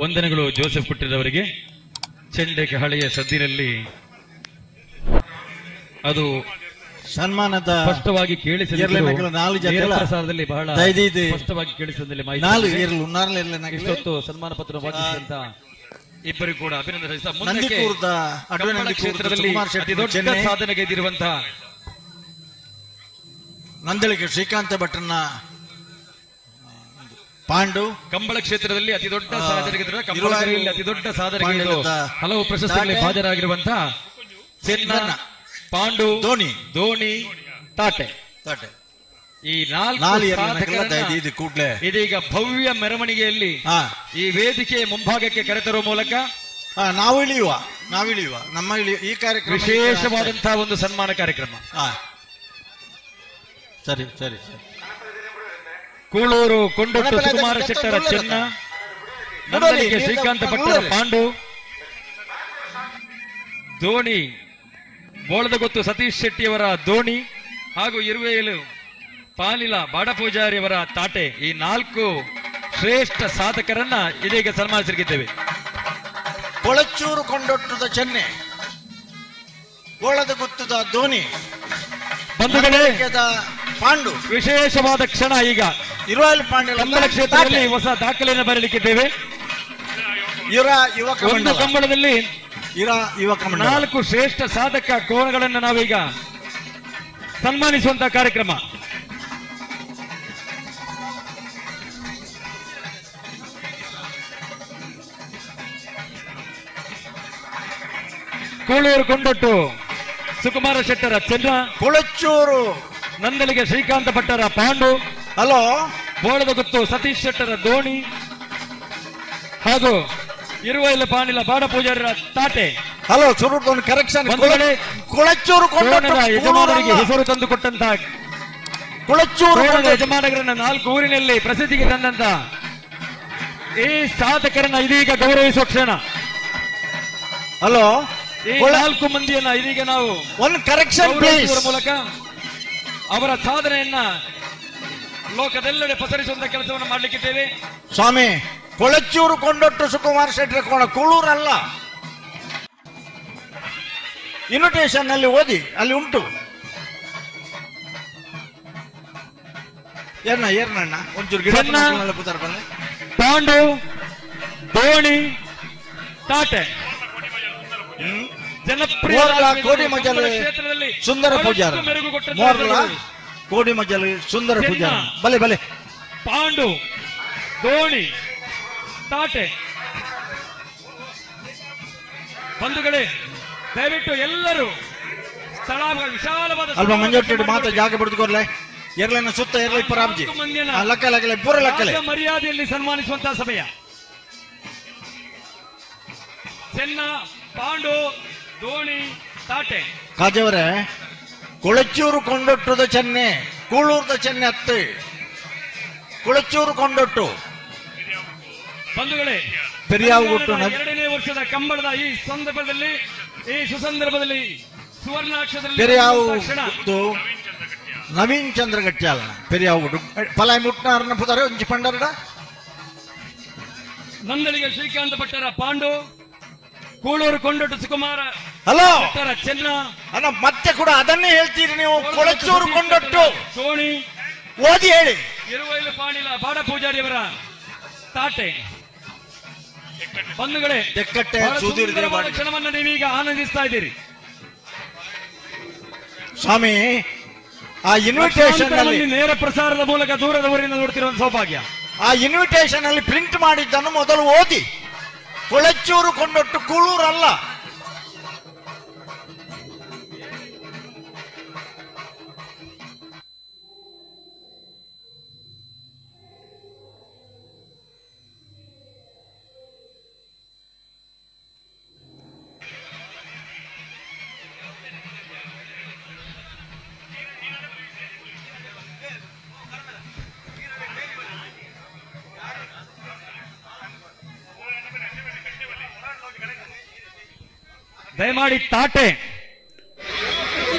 ವಂದನೆಗಳು ಜೋಸೆಫ್ ಪುಟ್ಟಿರವರಿಗೆ. ಚೆಂಡೆಗೆ ಹಳೆಯ ಸದ್ದಿನಲ್ಲಿ ಅದು ಸನ್ಮಾನದ ಸ್ಪಷ್ಟವಾಗಿ ಕೇಳಿಸಿದಲ್ಲಿ ಬಹಳ ಸ್ಪಷ್ಟವಾಗಿ ಕೇಳಿಸಿದಲ್ಲಿ ಇಷ್ಟೊತ್ತು ಸನ್ಮಾನ ಪತ್ರ ವಾಚಿಸಿದಂತ ಇಬ್ಬರಿಗೂ ಕೂಡ ಅಭಿನಂದನೆ. ಕ್ಷೇತ್ರದಲ್ಲಿ ಅತಿ ದೊಡ್ಡ ಸಾಧನೆಗೈದಿರುವಂತಹ ನಂದಳಿಕೆ ಶ್ರೀಕಾಂತ ಭಟ್ರನ್ನ ಪಾಂಡು ಕಂಬಳ ಕ್ಷೇತ್ರದಲ್ಲಿ ಅತಿ ದೊಡ್ಡ ಸಾಧನೆಗೆ ಅತಿ ದೊಡ್ಡ ಸಾಧನೆಗೆ ಹಲವು ಪ್ರಶಸ್ತಿಗಳಿಗೆ ಹಾಜರಾಗಿರುವಂತಹ ಚೆನ್ನ ಪಾಂಡು ಧೋನಿ ತಾಟೆ ಈ ನಾಲ್ಕು ಕೂಡಲೇ ಇದೀಗ ಭವ್ಯ ಮೆರವಣಿಗೆಯಲ್ಲಿ ಈ ವೇದಿಕೆಯ ಮುಂಭಾಗಕ್ಕೆ ಕರೆತರುವ ಮೂಲಕ ನಾವು ಇಳಿಯುವ ನಮ್ಮ ಈ ಕಾರ್ಯಕ್ರಮ ವಿಶೇಷವಾದಂತಹ ಒಂದು ಸನ್ಮಾನ ಕಾರ್ಯಕ್ರಮ. ಸರಿ ಕೂಳೂರು ಕೊಂಡೊಟ್ಟು ಸುಕುಮಾರ ಶೆಟ್ಟರ ಚೆನ್ನ, ನಂದಳಿಕೆ ಶ್ರೀಕಾಂತ ಭಟ್ಟರ ಪಾಂಡು, ಧೋನಿ ಬೋಳದಗೊತ್ತು ಸತೀಶ್ ಶೆಟ್ಟಿಯವರ ಧೋನಿ ಹಾಗೂ ಇರುವೆಯಲು ಪಾಲಿಲ ಬಾಡಪೂಜಾರಿಯವರ ತಾಟೆ ಈ ನಾಲ್ಕು ಶ್ರೇಷ್ಠ ಸಾಧಕರನ್ನ ಇದೀಗ ಸನ್ಮಾನಿಸಿದ್ದೇವೆ. ಕೊಳಚೂರು ಕೊಂಡೊಟ್ಟದ ಚೆನ್ನೆ, ಬೋಳದಗೊತ್ತದ ಧೋನಿ, ಬಂಧುಗಳೇ ಪಾಂಡು. ವಿಶೇಷವಾದ ಕ್ಷಣ ಈಗ ಇರುವೆಯಲು ಪಾಂಡ್ಯ ಕಂಬಳ ಕ್ಷೇತ್ರದಲ್ಲಿ ಹೊಸ ದಾಖಲೆಯನ್ನು ಬರಲಿಕ್ಕಿದ್ದೇವೆ. ಒಂದು ಕಂಬಳದಲ್ಲಿ ನಾಲ್ಕು ಶ್ರೇಷ್ಠ ಸಾಧಕ ಕೋಣಗಳನ್ನು ನಾವೀಗ ಸನ್ಮಾನಿಸುವಂತಹ ಕಾರ್ಯಕ್ರಮ. ಕೂಳೂರು ಕೊಂಡೊಟ್ಟು ಸುಕುಮಾರ ಶೆಟ್ಟರ ಚೆನ್ನ, ಕೊಳಚೂರು ನಂದಳಿಗೆ ಶ್ರೀಕಾಂತ ಭಟ್ಟರ ಪಾಂಡು, ಹಲೋ ಬೋಳದಗೊತ್ತು ಸತೀಶ್ ಶೆಟ್ಟರ ಧೋನಿ ಹಾಗೂ ಇರುವೆಯಲ ಪಾಣಿಲ ಬಾಡಪೂಜಾರಿಯ ತಾಟೆ. Hello ಸುರುಟೊಂದು correction. ಕೊಳಚೂರು ಯಜಮಾನರಿಗೆ ಹೆಸರು ತಂದು ಕೊಟ್ಟಂತಹ ಕೊಳಚೂರು ಯಜಮಾನರನ್ನ ನಾಲ್ಕು ಊರಿನಲ್ಲಿ ಪ್ರಸಿದ್ಧಿಗೆ ತಂದಂತ ಈ ಸಾಧಕರನ್ನ ಇದೀಗ ಗೌರವಿಸುವ ಕ್ಷಣ. ಹಲೋ ಈ ನಾಲ್ಕು ಮಂದಿಯನ್ನ ಇದೀಗ ನಾವು ಒಂದು ಕರೆಕ್ಷನ್ ಮೂಲಕ ಅವರ ಸಾಧನೆಯನ್ನ ಲೋಕದೆಲ್ಲೆಡೆ ಪಸರಿಸುವಂತ ಕೆಲಸವನ್ನು ಮಾಡಲಿಕ್ಕಿದ್ದೇವೆ. ಸ್ವಾಮಿ, ಕೊಳಚೂರು ಕೊಂಡೊಟ್ಟು ಸುಕುಮಾರ ಶೆಟ್ಟರ ಕೋಣ, ಕೂಳೂರಲ್ಲ. ಇನ್ವಿಟೇಷನ್ ನಲ್ಲಿ ಓದಿ, ಅಲ್ಲಿ ಉಂಟು. ಏರ್ನಣ್ಣ ಒಂಚೂರು ಗಿಡ ಪಾಂಡು, ಧೋನಿ, ತಾಟೆ, ಜನಪ್ರಿಯ ಕೋಡಿ ಮಜಲ್ ಸುಂದರ ಪೂಜಾರ, ಕೋಡಿ ಮಜಲ್ ಸುಂದರ ಪೂಜಾರ, ಬಲೆ ಪಾಂಡು, ಧೋನಿ, ತಾಟೆ. ಬಂಧುಗಳೇ, ದಯವಿಟ್ಟು ಎಲ್ಲರೂ ಸ್ಥಳ ವಿಶಾಲವಾದ ಅಲ್ಪ ಮಂಜೊಟ್ಟು ಮಾತ್ರ ಜಾಗ ಬಿಡ್ದುಕೊರ್ಲೆ ಎರಲನ್ನ ಸುತ್ತ ಎರಲ ಇಪ್ಪರಾಬ್ಜಿ ಲಕ್ಕಲೆ ಪೂರ ಲಕ್ಕಲೆ ಮರ್ಯಾದೆಯಲ್ಲಿ ಸನ್ಮಾನಿಸುವಂತಹ ಸಮಯ. ಚೆನ್ನ, ಪಾಂಡು, ಧೋನಿ, ತಾಟೆ. ಕಾಜವರೇ, ಕೊಳಚೂರು ಕೊಂಡೊಟ್ಟದ ಚೆನ್ನೆ, ಕೂಳೂರದ ಚೆನ್ನೆ ಹತ್ತು, ಕೊಳಚೂರು ಕೊಂಡೊಟ್ಟು. ಬಂಧುಗಳೇ, ಪೆರಿಯಾವುಗುಟ್ಟು 2ನೇ ವರ್ಷದ ಕಂಬಳದ ಈ ಸಂದರ್ಭದಲ್ಲಿ, ಈ ಸುಸಂದರ್ಭದಲ್ಲಿ ಸುವರ್ಣಾಕ್ಷರದಲ್ಲಿ ಪೆರಿಯಾವುಗುಟ್ಟು ನವೀನ್ ಚಂದ್ರ ಗಟ್ಯಾಲ ಪೆರಿಯಾವುಗುಟ್ಟು ಪಲಾಯ್ ಮುಟ್ನಾರನ ಪುದರೆ ಒಂಜಿ ಪಂಡರಡ. ನಂದಳಿಗೆ ಶ್ರೀಕಾಂತ ಭಟ್ಟರ ಪಾಂಡು, ಕೂಳೂರು ಕೊಂಡೊಟ್ಟು ಸುಕುಮಾರ ಹಲೋ ಚೆನ್ನ. ಮತ್ತೆ ಕೂಡ ಅದನ್ನೇ ಹೇಳ್ತೀರಿ ನೀವು. ಕೊಳಚೂರು ಕೊಂಡೊಟ್ಟು ಧೋನಿ, ಓದಿ ಹೇಳಿ. ಇರುವೆಯಲು ಪಾಣಿಲ ಬಾಡಪೂಜಾರಿಯವರ ತಾಟೆ. ಬಂಧುಗಳೇ, ಕ್ಷಣವನ್ನು ನೀವೀಗ ಆನಂದಿಸ್ತಾ ಇದ್ದೀರಿ. ಸ್ವಾಮಿ, ಆ ಇನ್ವಿಟೇಷನ್ ಅಲ್ಲಿ ನೇರ ಪ್ರಸಾರದ ಮೂಲಕ ದೂರದ ಊರಿನ ನೋಡ್ತಿರುವ ಸೌಭಾಗ್ಯ. ಆ ಇನ್ವಿಟೇಷನ್ ಅಲ್ಲಿ ಪ್ರಿಂಟ್ ಮಾಡಿದ್ದನ್ನು ಮೊದಲು ಓದಿ. ಕೊಳಚೂರು ಕೊಂಡೊಟ್ಟು ಕೂಳೂರಲ್ಲ. ದಯಮಾಡಿ ತಾಟೆ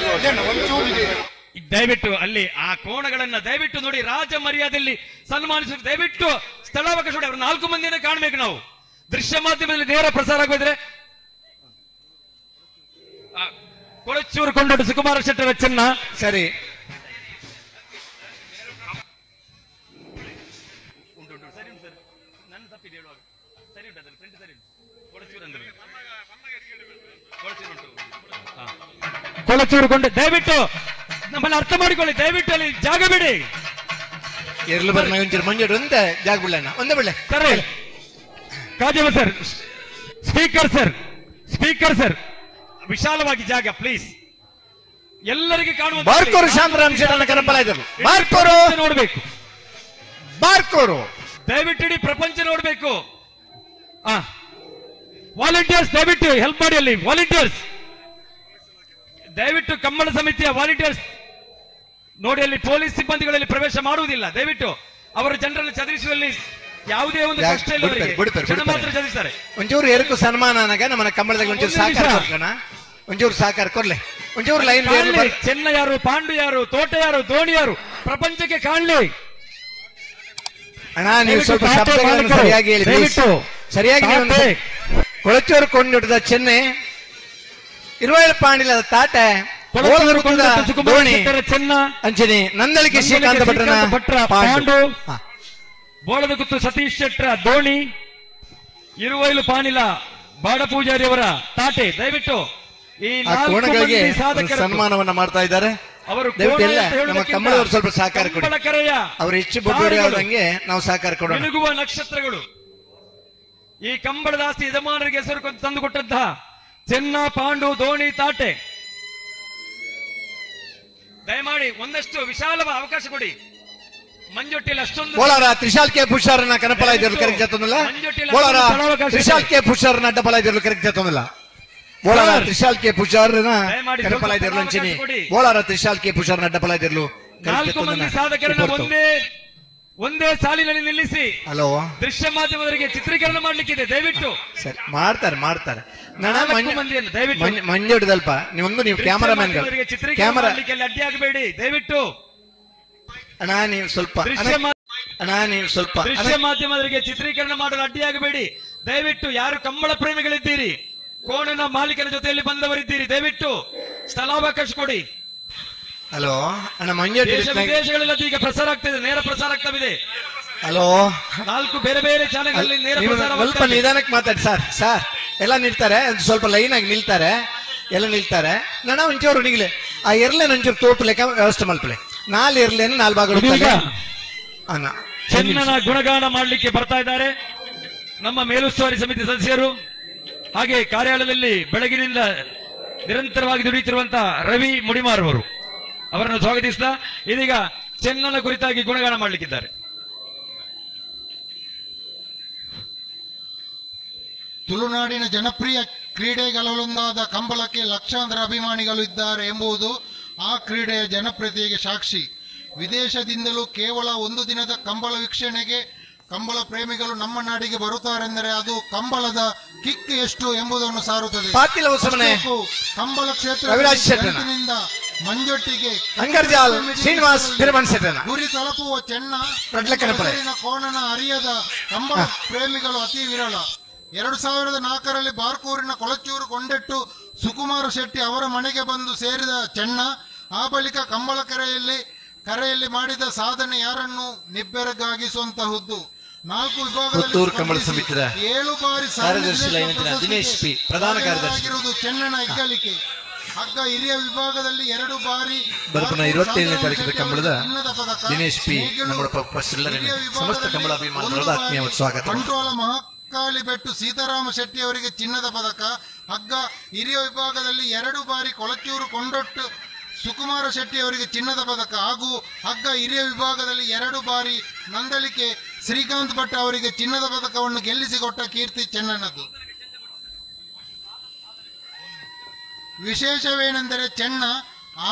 ದಯವಿಟ್ಟು ಅಲ್ಲಿ ಆ ಕೋಣಗಳನ್ನ ದಯವಿಟ್ಟು ನೋಡಿ. ರಾಜ ಮರ್ಯಾದೆಯಲ್ಲಿ ಸನ್ಮಾನಿಸಿ ದಯವಿಟ್ಟು ಸ್ಥಳಾವಕಾಶ ಕೊಡಿ. ಅವ್ರು 4 ಮಂದಿಯನ್ನು ಕಾಣಬೇಕು ನಾವು. ದೃಶ್ಯ ಮಾಧ್ಯಮದಲ್ಲಿ ನೇರ ಪ್ರಸಾರ ಆಗಬೇಕಿದ್ರೆ ಕೊಳಚೂರು ಕೊಂಡೋಡು ಸುಕುಮಾರ ಶೆಟ್ಟರ ಚೆನ್ನ. ಸರಿ, ಕೊಳಚೂರು ಕೊಂಡು ದಯವಿಟ್ಟು ನಮ್ಮಲ್ಲಿ ಅರ್ಥ ಮಾಡಿಕೊಳ್ಳಿ. ದಯವಿಟ್ಟು ಅಲ್ಲಿ ಜಾಗ ಬಿಡಿ. ಇರ್ಲು ಬರ್ನ ಒಂಚೂರು ಮಂಜೂರು ಒಂದೇ ಜಾಗ ಬಿಡೋಣ, ಒಂದೇ ಬಿಡ್ಲೆ ಸರ್. ಕಾಜವ sir, speaker sir, speaker sir, ವಿಶಾಲವಾಗಿ ಜಾಗ ಪ್ಲೀಸ್. ಎಲ್ಲರಿಗೆ ಕಾಣುವ ಬಾರ್ಕೋರು ಶಾಂತರಾಮ್ ಶೆಟ್ಟನ ಕನಪಲ ಇದ್ದರು. ಬಾರ್ಕೋರು ನೋಡ್ಬೇಕು, ಬಾರ್ಕೋರು ದಯವಿಟ್ಟು ಇಡೀ ಪ್ರಪಂಚ ನೋಡ್ಬೇಕು. ವಾಲಂಟಿಯರ್ಸ್ ದಯವಿಟ್ಟು ಹೆಲ್ಪ್ ಮಾಡಿ. ಅಲ್ಲಿ ವಾಲಂಟಿಯರ್ಸ್ ದಯವಿಟ್ಟು ಕಂಬಳ ಸಮಿತಿಯ ವಾಲಂಟಿಯರ್ಸ್ ನೋಡಿ, ಅಲ್ಲಿ ಪೊಲೀಸ್ ಸಿಬ್ಬಂದಿಗಳಲ್ಲಿ ಪ್ರವೇಶ ಮಾಡುವುದಿಲ್ಲ. ದಯವಿಟ್ಟು ಅವರ ಜನರನ್ನು ಚದುರಿಸುವಲ್ಲಿ ಯಾವುದೇ ಒಂದು ಕಷ್ಟ ಇಲ್ಲ. ಜನ ಮಾತ್ರ ಚದುರಿಸ್ತಾರೆ. ಒಂಚೂರು ಎರುಕು ಸನ್ಮಾನ ನಮ್ಮನ್ನ ಕಂಬಳದಾಗ ಒಂಚೂರು ಸಹಕಾರ ಕೊಡ್ಕಣ, ಒಂಚೂರು ಸಹಕಾರ ಕೊಡ್ಲೆ, ಒಂಚೂರು ಲೈನ್. ಚೆನ್ನ ಯಾರು, ಪಾಂಡು ಯಾರು, ತೋಟ ಯಾರು, ದೋಣಿ ಯಾರು ಪ್ರಪಂಚಕ್ಕೆ ಕಾಣಲಿ. ಅಣ್ಣ ನೀವು ಸ್ವಲ್ಪ ಶಬ್ದಗಳನ್ನು ಸರಿಯಾಗಿ ಹೇಳಿ, ಸರಿಯಾಗಿ. ಕೊಳಚೂರು ಕೊಂಡಿಡ್ದ ಚೆನ್ನೆ, ಇರುವಳ ಪಾಂಡಿಲದ ತಾಟೆ, ದೋಣಿ ಚೆನ್ನ, ಅಂಚನೆ ನಂದಳಿಕೆ ಶ್ರೀಕಾಂತ ಭಟ್ರ ಪಾಂಡು, ಬೋಳದ ಗುತ್ತು ಸತೀಶ್ ಶೆಟ್ರ ದೋಣಿ, ಇರುವೈಲು ಪಾಣಿಲ ಬಾಡ ಪೂಜಾರಿ ಅವರ ತಾಟೆ. ದಯವಿಟ್ಟು ಈ ಕೋಣಗಳಿಗೆ ಸನ್ಮಾನವನ್ನ ಮಾಡ್ತಾ ಇದ್ದಾರೆ. ಅವರು ನಮ್ಮ ಕಂಬಳವರು ಸ್ವಲ್ಪ ಸಹಕಾರ ಕೊಡಿ. ಅವರು ಹೆಚ್ಚು ಬಡ್ಡೋರಿಯಾದಂಗೆ ನಾವು ಸಹಕಾರ ಕೊಡೋಣ. ಮಿನುಗುವ ನಕ್ಷತ್ರಗಳು ಈ ಕಂಬಳದ ಆಸ್ತಿ ಯಜಮಾನರಿಗೆ ಹೆಸರು ತಂದುಕೊಟ್ಟಂತಹ ಚೆನ್ನ, ಪಾಂಡು, ದೋಣಿ, ತಾಟೆ. ದಯಮಾಡಿ ಒಂದಷ್ಟು ವಿಶಾಲವಾದ ಅವಕಾಶ ಕೊಡಿ. ಮಂಜೊಟ್ಟಿಯಲ್ಲಿ ಅಷ್ಟೊಂದು ಬೋಳಾರ ತ್ರಿಶಾಲ್ ಕೆ ಪುಷಾರನ ಕನಪಲ ಇದ್ದರು ಕರೆಕ್ಟ್ ಜೊತ್ತೊಂದಿಲ್ಲ. ಬೋಳಾರ ತ್ರಿಶಾಲ್ ಕೆ ಪುಷಾರನ ಅಡ್ಡಪಲ ಇದ್ದರು ಕರೆಕ್ಟ್ ಜೊತ್ತೊಂದಿಲ್ಲ. ಬೋಳಾರ ತ್ರಿಶಾಲ್ ಕೆ ಪುಷಾರನ ಕನಪಲ ಇದ್ದರು ಅಂಚಿನಿ. ಬೋಳಾರ ತ್ರಿಶಾಲ್ ಕೆ ಪುಷಾರನ ಅಡ್ಡಪಲ ಇದ್ದರು. 4 ಮಂದಿ ಸಾಧಕರನ್ನ ಒಂದೇ ಸಾಲಿನಲ್ಲಿ ನಿಲ್ಲಿಸಿ ಹಲೋ ದೃಶ್ಯ ಮಾಧ್ಯಮದವರಿಗೆ ಚಿತ್ರೀಕರಣ ಮಾಡ್ಲಿಕ್ಕಿದೆ. ದಯವಿಟ್ಟು ಸರಿ ಮಾಡ್ತಾರೆ. ಮಂಜು ಹಿಡಿದಲ್ಪ ನೀವು ಕ್ಯಾಮರಾಮನ್ ಕ್ಯಾಮರಾ ಅಡ್ಡಿ ಆಗಬೇಡಿ ದಯವಿಟ್ಟು. ಅಣ್ಣ ನೀವು ಸ್ವಲ್ಪ ದೃಶ್ಯ ಮಾಧ್ಯಮದವರಿಗೆ ಚಿತ್ರೀಕರಣ ಮಾಡಲು ಅಡ್ಡಿಯಾಗಬೇಡಿ ದಯವಿಟ್ಟು. ಯಾರು ಕಂಬಳ ಪ್ರೇಮಿಗಳಿದ್ದೀರಿ, ಕೋಣನ ಮಾಲೀಕನ ಜೊತೆಯಲ್ಲಿ ಬಂದವರಿದ್ದೀರಿ, ದಯವಿಟ್ಟು ಸ್ಥಳಾವಕಾಶ ಕೊಡಿ. ಹಲೋ ಅಣ್ಣ ಮಂಜು ವಿದೇಶಗಳೆಲ್ಲ ಈಗ ಪ್ರಸಾರ ಆಗ್ತಿದೆ, ನೇರ ಪ್ರಸಾರ ಆಗ್ತವಿದೆ. ಹಲೋ 4 ಬೇರೆ ಬೇರೆ ಚಾನೆಲ್ಗಳಲ್ಲಿ ನೇರ ಪ್ರಸಾರ. ಸ್ವಲ್ಪ ನಿಧಾನಕ್ಕೆ ಮಾತಾಡಿ ಸರ್. ಎಲ್ಲ ನಿಲ್ತಾರೆ, ಸ್ವಲ್ಪ ಲೈನ್ ಆಗಿ ನಿಲ್ತಾರೆ, ಎಲ್ಲ ನಿಲ್ತಾರೆ. ನಾನು ಒಂಚೂರು ನಿಗ್ಲೆ ಆ ಎರಲೇನು ಒಂಚೂರು ತೋಟು ಲೆಕ್ಕ ವ್ಯವಸ್ಥೆ ಮಲ್ಪಲೆ 4 ಇರ್ಲೇನು 4 ಭಾಗ ಚೆನ್ನನ ಗುಣಗಾನ ಮಾಡಲಿಕ್ಕೆ ಬರ್ತಾ ಇದ್ದಾರೆ ನಮ್ಮ ಮೇಲುಸ್ತುವಾರಿ ಸಮಿತಿ ಸದಸ್ಯರು. ಹಾಗೆ ಕಾರ್ಯಾಲಯದಲ್ಲಿ ಬೆಳಗಿನಿಂದ ನಿರಂತರವಾಗಿ ದುಡಿಯುತ್ತಿರುವಂತಹ ರವಿ ಮುಡಿಮಾರ್ ಅವರು, ಅವರನ್ನು ಸ್ವಾಗತಿಸಿದ. ಇದೀಗ ಚೆನ್ನನ ಕುರಿತಾಗಿ ಗುಣಗಾನ ಮಾಡಲಿಕ್ಕಿದ್ದಾರೆ. ತುಳುನಾಡಿನ ಜನಪ್ರಿಯ ಕ್ರೀಡೆಗಳಲ್ಲೊಂದಾದ ಕಂಬಳಕ್ಕೆ ಲಕ್ಷಾಂತರ ಅಭಿಮಾನಿಗಳು ಇದ್ದಾರೆ ಎಂಬುದು ಆ ಕ್ರೀಡೆಯ ಜನಪ್ರಿಯತೆಗೆ ಸಾಕ್ಷಿ. ವಿದೇಶದಿಂದಲೂ ಕೇವಲ 1 ದಿನದ ಕಂಬಳ ವೀಕ್ಷಣೆಗೆ ಕಂಬಳ ಪ್ರೇಮಿಗಳು ನಮ್ಮ ನಾಡಿಗೆ ಬರುತ್ತಾರೆಂದರೆ ಅದು ಕಂಬಳದ ಕಿಕ್ ಎಷ್ಟು ಎಂಬುದನ್ನು ಸಾರುತ್ತದೆ. ಕಂಬಳ ಕ್ಷೇತ್ರದಿಂದ ಮಂಜೊಟ್ಟಿಗೆ ಗುರಿ ತಲುಪುವ ಚೆನ್ನ ಕೋಣನ ಅರಿಯದ ಕಂಬಳ ಪ್ರೇಮಿಗಳು ಅತಿ ವಿರಳ. 2004ರಲ್ಲಿ ಬಾರ್ಕೂರಿನ ಕೊಳಚೂರು ಕೊಂಡೆಟ್ಟು ಸುಕುಮಾರ ಶೆಟ್ಟಿ ಅವರ ಮನೆಗೆ ಬಂದು ಸೇರಿದ ಚೆನ್ನ ಆ ಬಳಿಕ ಕಂಬಳ ಕರೆಯಲ್ಲಿ ಮಾಡಿದ ಸಾಧನೆ ಯಾರನ್ನು ನಿಬ್ಬೆರಗಾಗಿಸುವಂತಹುದ್ದು. 4 ವಿಭಾಗದಲ್ಲಿ 7 ಬಾರಿ ಆಗಿರುವುದು ಚೆನ್ನನ ಹೆಗ್ಗಳಿಕೆ. ಹಗ್ಗ ಹಿರಿಯ ವಿಭಾಗದಲ್ಲಿ 2 ಬಾರಿ ಬಂಟ್ವಾಳ ಮಹಾಕಾಳಿಬೆಟ್ಟು ಸೀತಾರಾಮ ಶೆಟ್ಟಿ ಅವರಿಗೆ ಚಿನ್ನದ ಪದಕ. ಹಗ್ಗ ಹಿರಿಯ ವಿಭಾಗದಲ್ಲಿ 2 ಬಾರಿ ಕೊಳಚೂರು ಕೊಂಡೊಟ್ಟು ಸುಕುಮಾರ ಶೆಟ್ಟಿ ಅವರಿಗೆ ಚಿನ್ನದ ಪದಕ ಹಾಗೂ ಹಗ್ಗ ಹಿರಿಯ ವಿಭಾಗದಲ್ಲಿ 2 ಬಾರಿ ನಂದಳಿಕೆ ಶ್ರೀಕಾಂತ್ ಭಟ್ ಅವರಿಗೆ ಚಿನ್ನದ ಪದಕವನ್ನು ಗೆಲ್ಲಿಸಿಕೊಟ್ಟ ಕೀರ್ತಿ ಚೆನ್ನನದು. ವಿಶೇಷವೇನೆಂದರೆ ಚೆನ್ನ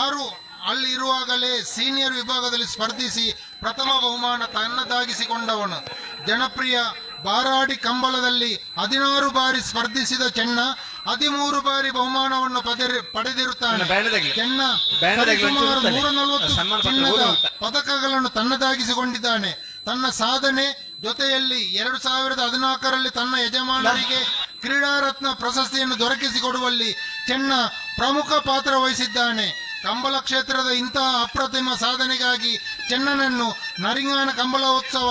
6 ಅಲ್ಲಿರುವಾಗಲೇ ಸೀನಿಯರ್ ವಿಭಾಗದಲ್ಲಿ ಸ್ಪರ್ಧಿಸಿ ಪ್ರಥಮ ಬಹುಮಾನ ತನ್ನದಾಗಿಸಿಕೊಂಡವನು. ಜನಪ್ರಿಯ ಬಾರಾಡಿ ಕಂಬಳದಲ್ಲಿ 16 ಬಾರಿ ಸ್ಪರ್ಧಿಸಿದ ಚೆನ್ನ 13 ಬಾರಿ ಬಹುಮಾನವನ್ನು ಪಡೆದಿರುತ್ತಾನೆ. ಚೆನ್ನ 340 ಚಿನ್ನದ ಪದಕಗಳನ್ನು ತನ್ನದಾಗಿಸಿಕೊಂಡಿದ್ದಾನೆ. ತನ್ನ ಸಾಧನೆ ಜೊತೆಯಲ್ಲಿ 2014ರಲ್ಲಿ ತನ್ನ ಯಜಮಾನರಿಗೆ ಕ್ರೀಡಾ ರತ್ನ ಪ್ರಶಸ್ತಿಯನ್ನು ದೊರಕಿಸಿಕೊಡುವಲ್ಲಿ ಚೆನ್ನ ಪ್ರಮುಖ ಪಾತ್ರ ವಹಿಸಿದ್ದಾನೆ. ಕಂಬಳ ಕ್ಷೇತ್ರದ ಇಂತಹ ಅಪ್ರತಿಮ ಸಾಧನೆಗಾಗಿ ಚೆನ್ನನನ್ನು ನರಿಂಗಾನ ಕಂಬಳೋತ್ಸವ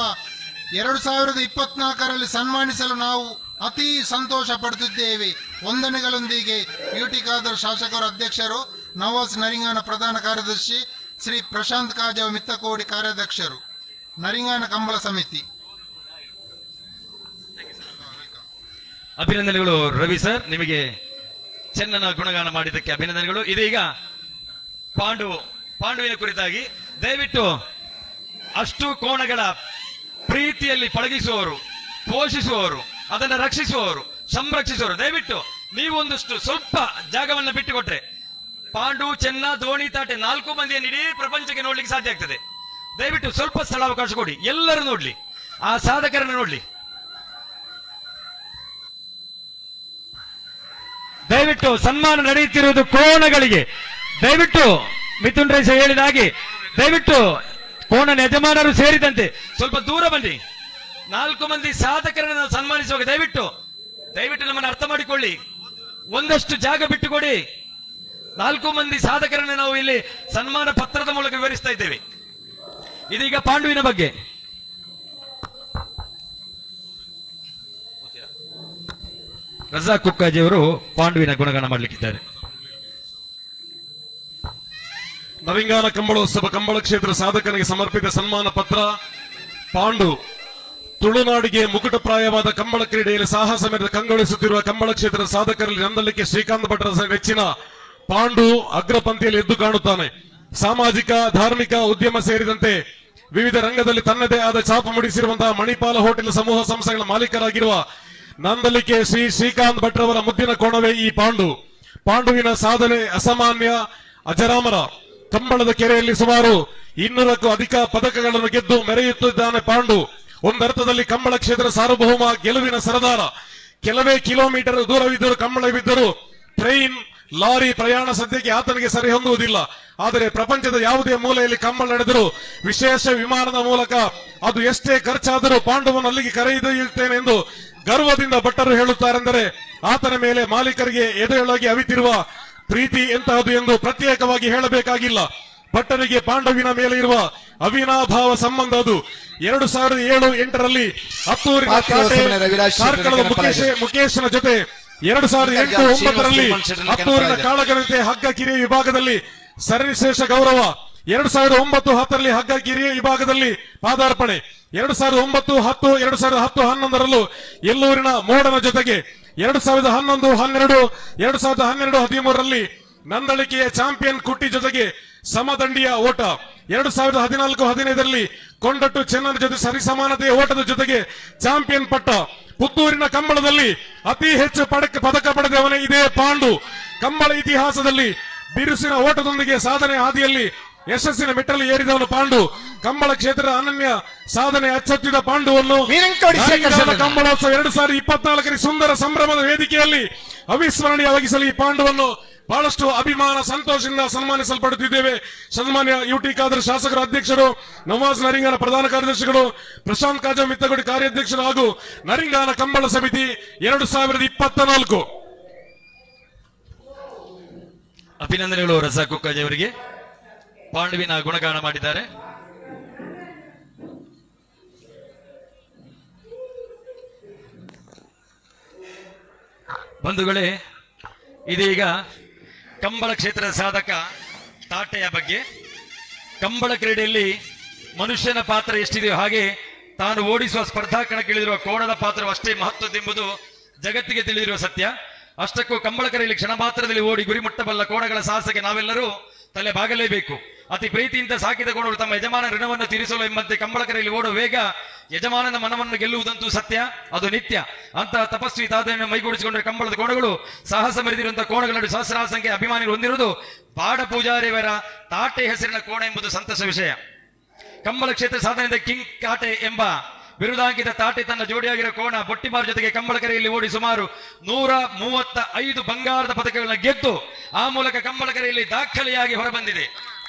2024ರಲ್ಲಿ ಸನ್ಮಾನಿಸಲು ನಾವು ಅತಿ ಸಂತೋಷ ಪಡುತ್ತಿದ್ದೇವೆ. ವಂದನೆಗಳೊಂದಿಗೆ ಯುಟಿ ಖಾದರ್ ಶಾಸಕರ ಅಧ್ಯಕ್ಷರು, ನವಾಜ್ ನರಿಂಗಾನ ಪ್ರಧಾನ ಕಾರ್ಯದರ್ಶಿ, ಶ್ರೀ ಪ್ರಶಾಂತ್ ಕಾಜಾವ್ ಮಿತ್ತಕೋಡಿ ಕಾರ್ಯಾಧ್ಯಕ್ಷರು, ನರಿಂಗಾನ ಕಂಬಳ ಸಮಿತಿ. ಅಭಿನಂದನೆಗಳು ರವಿ ಸರ್, ನಿಮಗೆ ಚೆನ್ನನ ಗುಣಗಾನ ಮಾಡಿದ್ದಕ್ಕೆ ಅಭಿನಂದನೆಗಳು. ಇದೀಗ ಪಾಂಡುವಿನ ಕುರಿತಾಗಿ ದಯವಿಟ್ಟು ಅಷ್ಟು ಕೋಣಗಳ ಪ್ರೀತಿಯಲ್ಲಿ ಪಳಗಿಸುವವರು, ಪೋಷಿಸುವವರು, ಅದನ್ನು ರಕ್ಷಿಸುವವರು, ಸಂರಕ್ಷಿಸುವವರು, ದಯವಿಟ್ಟು ನೀವೊಂದಷ್ಟು ಸ್ವಲ್ಪ ಜಾಗವನ್ನು ಬಿಟ್ಟುಕೊಟ್ರೆ ಪಾಂಡು, ಚೆನ್ನ, ದೋಣಿ, ತಾಟೆ 4 ಮಂದಿಯನ್ನು ಇಡೀ ಪ್ರಪಂಚಕ್ಕೆ ನೋಡ್ಲಿಕ್ಕೆ ಸಾಧ್ಯ ಆಗ್ತದೆ. ದಯವಿಟ್ಟು ಸ್ವಲ್ಪ ಸ್ಥಳಾವಕಾಶ ಕೊಡಿ, ಎಲ್ಲರೂ ನೋಡ್ಲಿ, ಆ ಸಾಧಕರನ್ನು ನೋಡ್ಲಿ. ದಯವಿಟ್ಟು ಸನ್ಮಾನ ನಡೆಯುತ್ತಿರುವುದು ಕೋಣಗಳಿಗೆ. ದಯವಿಟ್ಟು ಮಿಥುನ್ ರೈಸ್ ಹೇಳಿದ ಹಾಗೆ ದಯವಿಟ್ಟು ಕೋಣನ ಯಜಮಾನರು ಸೇರಿದಂತೆ ಸ್ವಲ್ಪ ದೂರ ಬನ್ನಿ. 4 ಮಂದಿ ಸಾಧಕರನ್ನು ನಾವು ಸನ್ಮಾನಿಸುವಾಗ ದಯವಿಟ್ಟು ನಮ್ಮನ್ನು ಅರ್ಥ ಮಾಡಿಕೊಳ್ಳಿ, ಒಂದಷ್ಟು ಜಾಗ ಬಿಟ್ಟುಕೊಡಿ. 4 ಮಂದಿ ಸಾಧಕರನ್ನು ನಾವು ಇಲ್ಲಿ ಸನ್ಮಾನ ಪತ್ರದ ಮೂಲಕ ವಿವರಿಸ್ತಾ ಇದ್ದೇವೆ. ಇದೀಗ ಪಾಂಡುವಿನ ಬಗ್ಗೆ ರಜಾಕ್ ಕುಕ್ಕಾಜಿಯವರು ಪಾಂಡುವಿನ ಗುಣಗಾನ ಮಾಡಲಿಕ್ಕಿದ್ದಾರೆ. ನರಿಂಗಾನ ಕಂಬಳೋತ್ಸವ ಕಂಬಳ ಕ್ಷೇತ್ರ ಸಾಧಕನಿಗೆ ಸಮರ್ಪಿತ ಸನ್ಮಾನ ಪತ್ರ. ಪಾಂಡು ತುಳುನಾಡಿಗೆ ಮುಕುಟಪ್ರಾಯವಾದ ಕಂಬಳ ಕ್ರೀಡೆಯಲ್ಲಿ ಸಾಹಸ ಮೆರೆದ ಕಂಗೊಳಿಸುತ್ತಿರುವ ಕಂಬಳ ಕ್ಷೇತ್ರದ ಸಾಧಕರಲ್ಲಿ ನಂದಲಿಕೆ ಶ್ರೀಕಾಂತ್ ಭಟ್ರ ನೆಚ್ಚಿನ ಪಾಂಡು ಅಗ್ರಪಂಕ್ತಿಯಲ್ಲಿ ಎದ್ದು ಕಾಣುತ್ತಾನೆ. ಸಾಮಾಜಿಕ, ಧಾರ್ಮಿಕ, ಉದ್ಯಮ ಸೇರಿದಂತೆ ವಿವಿಧ ರಂಗದಲ್ಲಿ ತನ್ನದೇ ಆದ ಛಾಪು ಮೂಡಿಸಿರುವಂತಹ ಮಣಿಪಾಲ ಹೋಟೆಲ್ ಸಮೂಹ ಸಂಸ್ಥೆಗಳ ಮಾಲೀಕರಾಗಿರುವ ನಂದಲಿಕೆ ಶ್ರೀ ಶ್ರೀಕಾಂತ್ ಭಟ್ರವರ ಮುದ್ದಿನ ಕೋಣವೇ ಈ ಪಾಂಡು. ಪಾಂಡುವಿನ ಸಾಧನೆ ಅಸಾಮಾನ್ಯ, ಅಜರಾಮರ. ಕಂಬಳದ ಕೆರೆಯಲ್ಲಿ ಸುಮಾರು 200ಕ್ಕೂ ಅಧಿಕ ಪದಕಗಳನ್ನು ಗೆದ್ದು ಮೆರೆಯುತ್ತಿದ್ದಾನೆ ಪಾಂಡು. ಒಂದರ್ಥದಲ್ಲಿ ಕಂಬಳ ಕ್ಷೇತ್ರ ಸಾರ್ವಭೌಮ, ಗೆಲುವಿನ ಸರದಾರ. ಕೆಲವೇ ಕಿಲೋಮೀಟರ್ ದೂರವಿದ್ದರೂ ಕಂಬಳವಿದ್ದರೂ ಟ್ರೈನ್, ಲಾರಿ ಪ್ರಯಾಣ ಸದ್ಯಕ್ಕೆ ಆತನಿಗೆ ಸರಿ ಹೊಂದುವುದಿಲ್ಲ. ಆದರೆ ಪ್ರಪಂಚದ ಯಾವುದೇ ಮೂಲೆಯಲ್ಲಿ ಕಂಬಳ ನಡೆದರೂ ವಿಶೇಷ ವಿಮಾನದ ಮೂಲಕ ಅದು ಎಷ್ಟೇ ಖರ್ಚಾದರೂ ಪಾಂಡುವನ್ನು ಅಲ್ಲಿಗೆ ಕರೆದೊಯ್ಯುತ್ತೇನೆ ಎಂದು ಗರ್ವದಿಂದ ಭಟ್ಟರು ಹೇಳುತ್ತಾರೆಂದರೆ ಆತನ ಮೇಲೆ ಮಾಲೀಕರಿಗೆ ಎದೆಯೊಳಗೆ ಅವಿತಿರುವ ಪ್ರೀತಿ ಎಂತಹದು ಎಂದು ಪ್ರತ್ಯೇಕವಾಗಿ ಹೇಳಬೇಕಾಗಿಲ್ಲ. ಭಟ್ಟರಿಗೆ ಪಾಂಡವಿನ ಮೇಲೆ ಇರುವ ಅವಿನಾಭಾವ ಸಂಬಂಧ ಅದು. 2007-8ರಲ್ಲಿ ಹತ್ತೂರಿನ ಕಾರ್ಕಳದ ಮುಖೇಶನ ಜೊತೆ 2008-9ರಲ್ಲಿ ಹತ್ತೂರಿನ ಕಾಳಗನತೆ ಹಗ್ಗ ಕಿರಿಯ ವಿಭಾಗದಲ್ಲಿ ಸರಿಶೇಷ ಗೌರವ. 2009-10ರಲ್ಲಿ ಹಗ್ಗ ಕಿರಿಯ ವಿಭಾಗದಲ್ಲಿ ಪಾದಾರ್ಪಣೆ. 2009-10, 2010-11ರಲ್ಲೂ ಎಲ್ಲೂರಿನ ಮೋಡನ ಜೊತೆಗೆ 2011-12, 2012-13ರಲ್ಲಿ ನಂದಳಿಕೆಯ ಚಾಂಪಿಯನ್ ಕುಟ್ಟಿ ಜೊತೆಗೆ ಸಮದಂಡಿಯ ಓಟ. 2014-15ರಲ್ಲಿ ಕೊಂಡಟ್ಟು ಚೆನ್ನನ ಜೊತೆ ಸರಿಸಮಾನತೆಯ ಓಟದ ಜೊತೆಗೆ ಚಾಂಪಿಯನ್ ಪಟ್ಟ. ಪುತ್ತೂರಿನ ಕಂಬಳದಲ್ಲಿ ಅತಿ ಹೆಚ್ಚು ಪದಕ ಪಡೆದವನೇ ಇದೇ ಪಾಂಡು. ಕಂಬಳ ಇತಿಹಾಸದಲ್ಲಿ ಬಿರುಸಿನ ಓಟದೊಂದಿಗೆ ಸಾಧನೆ ಹಾದಿಯಲ್ಲಿ ಯಶಸ್ಸಿನ ಮೆಟ್ಟಲು ಏರಿದವನು ಪಾಂಡು. ಕಂಬಳ ಕ್ಷೇತ್ರದ ಅನನ್ಯ ಸಾಧನೆ ಅಚ್ಚೊತ್ತಿದ ಪಾಂಡುವನ್ನು ಕಂಬಳೋತ್ಸವ 2024 ಸುಂದರ ಸಂಭ್ರಮದ ವೇದಿಕೆಯಲ್ಲಿ ಅವಿಸ್ಮರಣೀಯವಾಗಿಸಲು ಈ ಪಾಂಡುವನ್ನು ಬಹಳಷ್ಟು ಅಭಿಮಾನ, ಸಂತೋಷದಿಂದ ಸನ್ಮಾನಿಸಲ್ಪಡುತ್ತಿದ್ದೇವೆ. ಸನ್ಮಾನ್ಯ ಯುಟಿ ಖಾದರ್ ಶಾಸಕರ ಅಧ್ಯಕ್ಷರು, ನವಾಜ್ ನರಿಂಗಾನ ಪ್ರಧಾನ ಕಾರ್ಯದರ್ಶಿಗಳು, ಪ್ರಶಾಂತ್ ಕಾಜಾ ಮಿತ್ತಗೋಡಿ ಕಾರ್ಯಾಧ್ಯಕ್ಷರು ಹಾಗೂ ನರಿಂಗಾನ ಕಂಬಳ ಸಮಿತಿ 2024. ಅಭಿನಂದನೆಗಳು ರಜಾಕ್ ಕುಕ್ಕಾಜಿ ಅವರಿಗೆ. ಪಾಂಡುವಿನ ಗುಣಗಾನ ಮಾಡಿದ್ದಾರೆ. ಬಂಧುಗಳೇ, ಇದೀಗ ಕಂಬಳ ಕ್ಷೇತ್ರದ ಸಾಧಕ ತಾಟೆಯ ಬಗ್ಗೆ. ಕಂಬಳ ಕ್ರೀಡೆಯಲ್ಲಿ ಮನುಷ್ಯನ ಪಾತ್ರ ಎಷ್ಟಿದೆಯೋ ಹಾಗೆ ತಾನು ಓಡಿಸುವ ಸ್ಪರ್ಧಾ ಕಣಕ್ಕಿಳಿದಿರುವ ಕೋಣದ ಪಾತ್ರವು ಅಷ್ಟೇ ಮಹತ್ವದೆಂಬುದು ಜಗತ್ತಿಗೆ ತಿಳಿದಿರುವ ಸತ್ಯ. ಅಷ್ಟಕ್ಕೂ ಕಂಬಳ ಕರೆಯಲ್ಲಿ ಕ್ಷಣ ಮಾತ್ರದಲ್ಲಿ ಓಡಿ ಗುರಿ ಮುಟ್ಟಬಲ್ಲ ಕೋಣಗಳ ಸಾಹಸಕ್ಕೆ ನಾವೆಲ್ಲರೂ ತಲೆ ಬಾಗಲೇಬೇಕು. ಅತಿ ಪ್ರೀತಿಯಿಂದ ಸಾಕಿದ ಕೋಣಗಳು ತಮ್ಮ ಯಜಮಾನ ಋಣವನ್ನು ತೀರಿಸಲು ಎಂಬಂತೆ ಕಂಬಳ ಕರೆಯಲ್ಲಿ ಓಡುವ ವೇಗ ಯಜಮಾನನ ಮನವನ್ನು ಗೆಲ್ಲುವುದಂತೂ ಸತ್ಯ, ಅದು ನಿತ್ಯ. ಅಂತಹ ತಪಸ್ವಿ ಸಾಧನೆಯನ್ನು ಮೈಗೂಡಿಸಿಕೊಂಡ ಕಂಬಳದ ಕೋಣಗಳು ಸಾಹಸ ಮೆರೆದಿರುವಂತಹ ಕೋಣಗಳ ನಡುವೆ ಸಹಸ್ರಾರು ಸಂಖ್ಯೆ ಅಭಿಮಾನಿಗಳು ಹೊಂದಿರುವುದು ಬಾಡ ಪೂಜಾರಿಯವರ ತಾಟೆ ಹೆಸರಿನ ಕೋಣ ಎಂಬುದು ಸಂತಸ ವಿಷಯ. ಕಂಬಳ ಕ್ಷೇತ್ರ ಸಾಧನೆಯಿಂದ ಕಿಂಗ್ ಕಾಟೆ ಎಂಬ ಬಿರುದಾಂಕಿತ ತಾಟೆ ತನ್ನ ಜೋಡಿಯಾಗಿರುವ ಕೋಣ ಬೊಟ್ಟಿಮಾರ್ ಜೊತೆಗೆ ಕಂಬಳ ಕರೆಯಲ್ಲಿ ಓಡಿ ಸುಮಾರು 135 ಬಂಗಾರದ ಪದಕಗಳನ್ನು ಗೆದ್ದು ಆ ಮೂಲಕ ಕಂಬಳ ಕರೆಯಲ್ಲಿ ದಾಖಲೆಯಾಗಿ ಹೊರಬಂದಿದೆ.